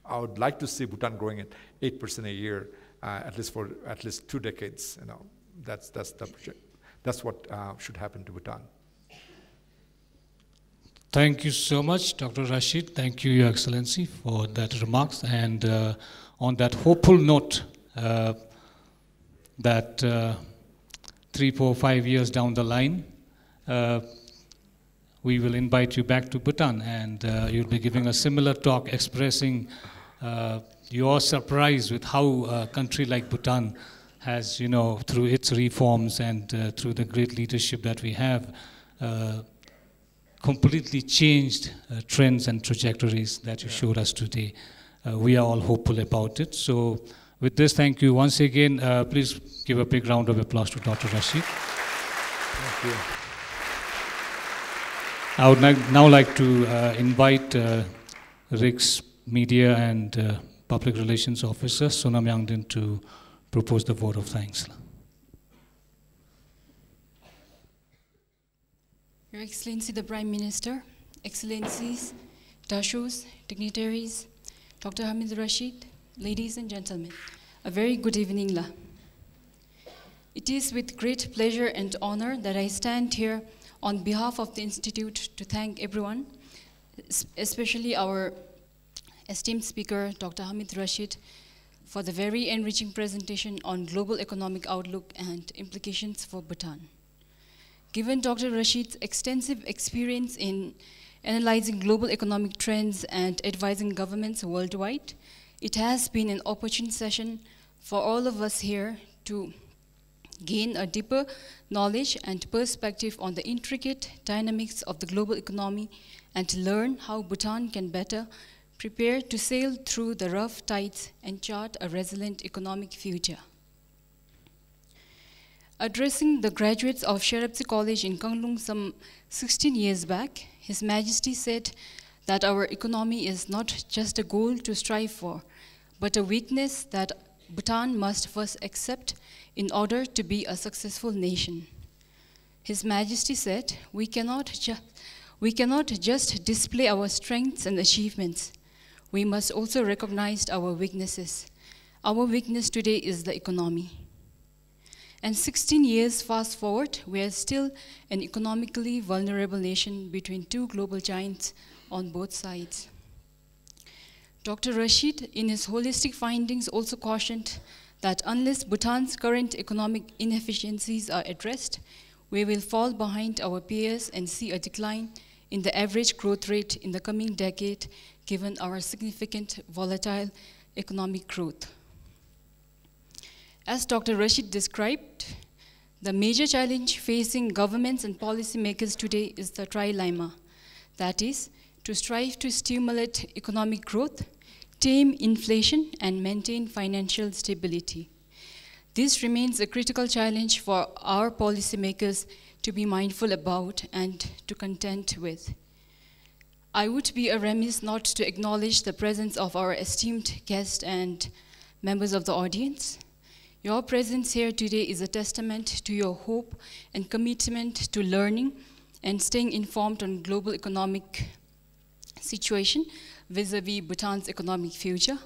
I would like to see Bhutan growing at 8% a year, at least for at least 2 decades. You know, that's the project. That's what should happen to Bhutan. Thank you so much, Dr. Rashid. Thank you, Your Excellency, for that remarks. And on that hopeful note, that 3, 4, 5 years down the line, we will invite you back to Bhutan, and you'll be giving a similar talk expressing your surprise with how a country like Bhutan has, you know, through its reforms and through the great leadership that we have, completely changed trends and trajectories that you showed us today. We are all hopeful about it. So with this, thank you once again. Please give a big round of applause to Dr. Rashid. Thank you. I would now like to invite RIGSS Media and Public Relations Officer Sonam Yangdin to propose the vote of thanks. Your Excellency the Prime Minister, Excellencies, Dashos, dignitaries, Dr. Hamid Rashid, ladies and gentlemen, a very good evening. It is with great pleasure and honor that I stand here on behalf of the Institute to thank everyone, especially our esteemed speaker, Dr. Hamid Rashid, for the very enriching presentation on global economic outlook and implications for Bhutan. Given Dr. Rashid's extensive experience in analyzing global economic trends and advising governments worldwide, it has been an opportune session for all of us here to gain a deeper knowledge and perspective on the intricate dynamics of the global economy and to learn how Bhutan can better prepare to sail through the rough tides and chart a resilient economic future. Addressing the graduates of Sherabsi College in Kanglung some 16 years back, His Majesty said that our economy is not just a goal to strive for, but a weakness that Bhutan must first accept in order to be a successful nation. His Majesty said, we cannot just display our strengths and achievements. We must also recognize our weaknesses. Our weakness today is the economy. And 16 years fast forward, we are still an economically vulnerable nation between two global giants on both sides. Dr. Rashid, in his holistic findings, also cautioned that unless Bhutan's current economic inefficiencies are addressed, we will fall behind our peers and see a decline in the average growth rate in the coming decade, given our significant volatile economic growth. As Dr. Rashid described, the major challenge facing governments and policymakers today is the trilemma. That is, to strive to stimulate economic growth, tame inflation, and maintain financial stability. This remains a critical challenge for our policymakers to be mindful about and to contend with. I would be remiss not to acknowledge the presence of our esteemed guests and members of the audience. Your presence here today is a testament to your hope and commitment to learning and staying informed on global economic situation vis-a-vis Bhutan's economic future.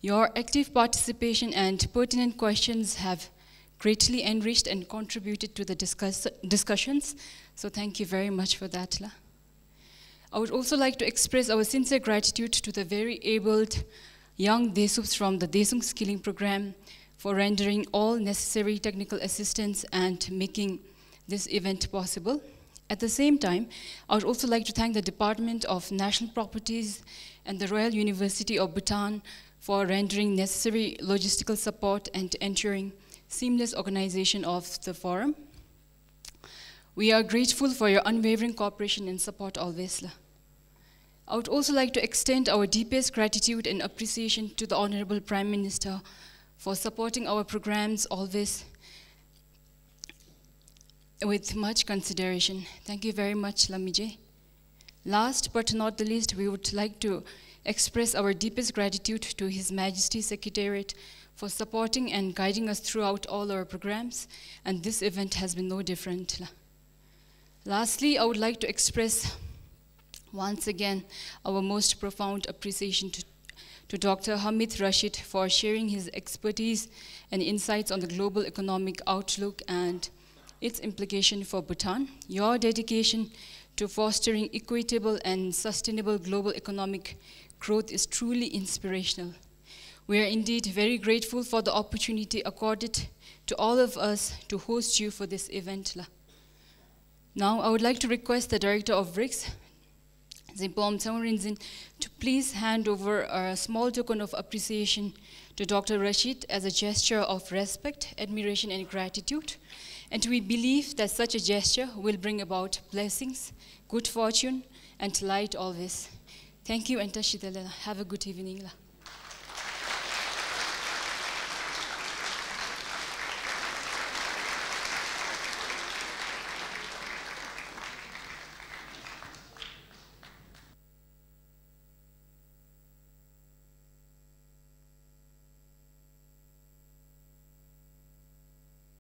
Your active participation and pertinent questions have greatly enriched and contributed to the discussions. So thank you very much for that. I would also like to express our sincere gratitude to the very abled young Desups from the Desung Skilling Program for rendering all necessary technical assistance and making this event possible. At the same time, I would also like to thank the Department of National Properties and the Royal University of Bhutan for rendering necessary logistical support and ensuring seamless organization of the forum. We are grateful for your unwavering cooperation and support always. I would also like to extend our deepest gratitude and appreciation to the Honorable Prime Minister for supporting our programs always with much consideration. Thank you very much, Lamije. Last but not the least, we would like to express our deepest gratitude to His Majesty's Secretariat for supporting and guiding us throughout all our programs, and this event has been no different. Lastly, I would like to express once again our most profound appreciation to Dr. Hamid Rashid for sharing his expertise and insights on the global economic outlook and its implication for Bhutan. Your dedication to fostering equitable and sustainable global economic growth is truly inspirational. We are indeed very grateful for the opportunity accorded to all of us to host you for this event. Now, I would like to request the Director of RIGSS, Zimpom Tsamurinzin, to please hand over a small token of appreciation to Dr. Rashid as a gesture of respect, admiration, and gratitude. And we believe that such a gesture will bring about blessings, good fortune, and light always. Thank you, and Tashidala. Have a good evening.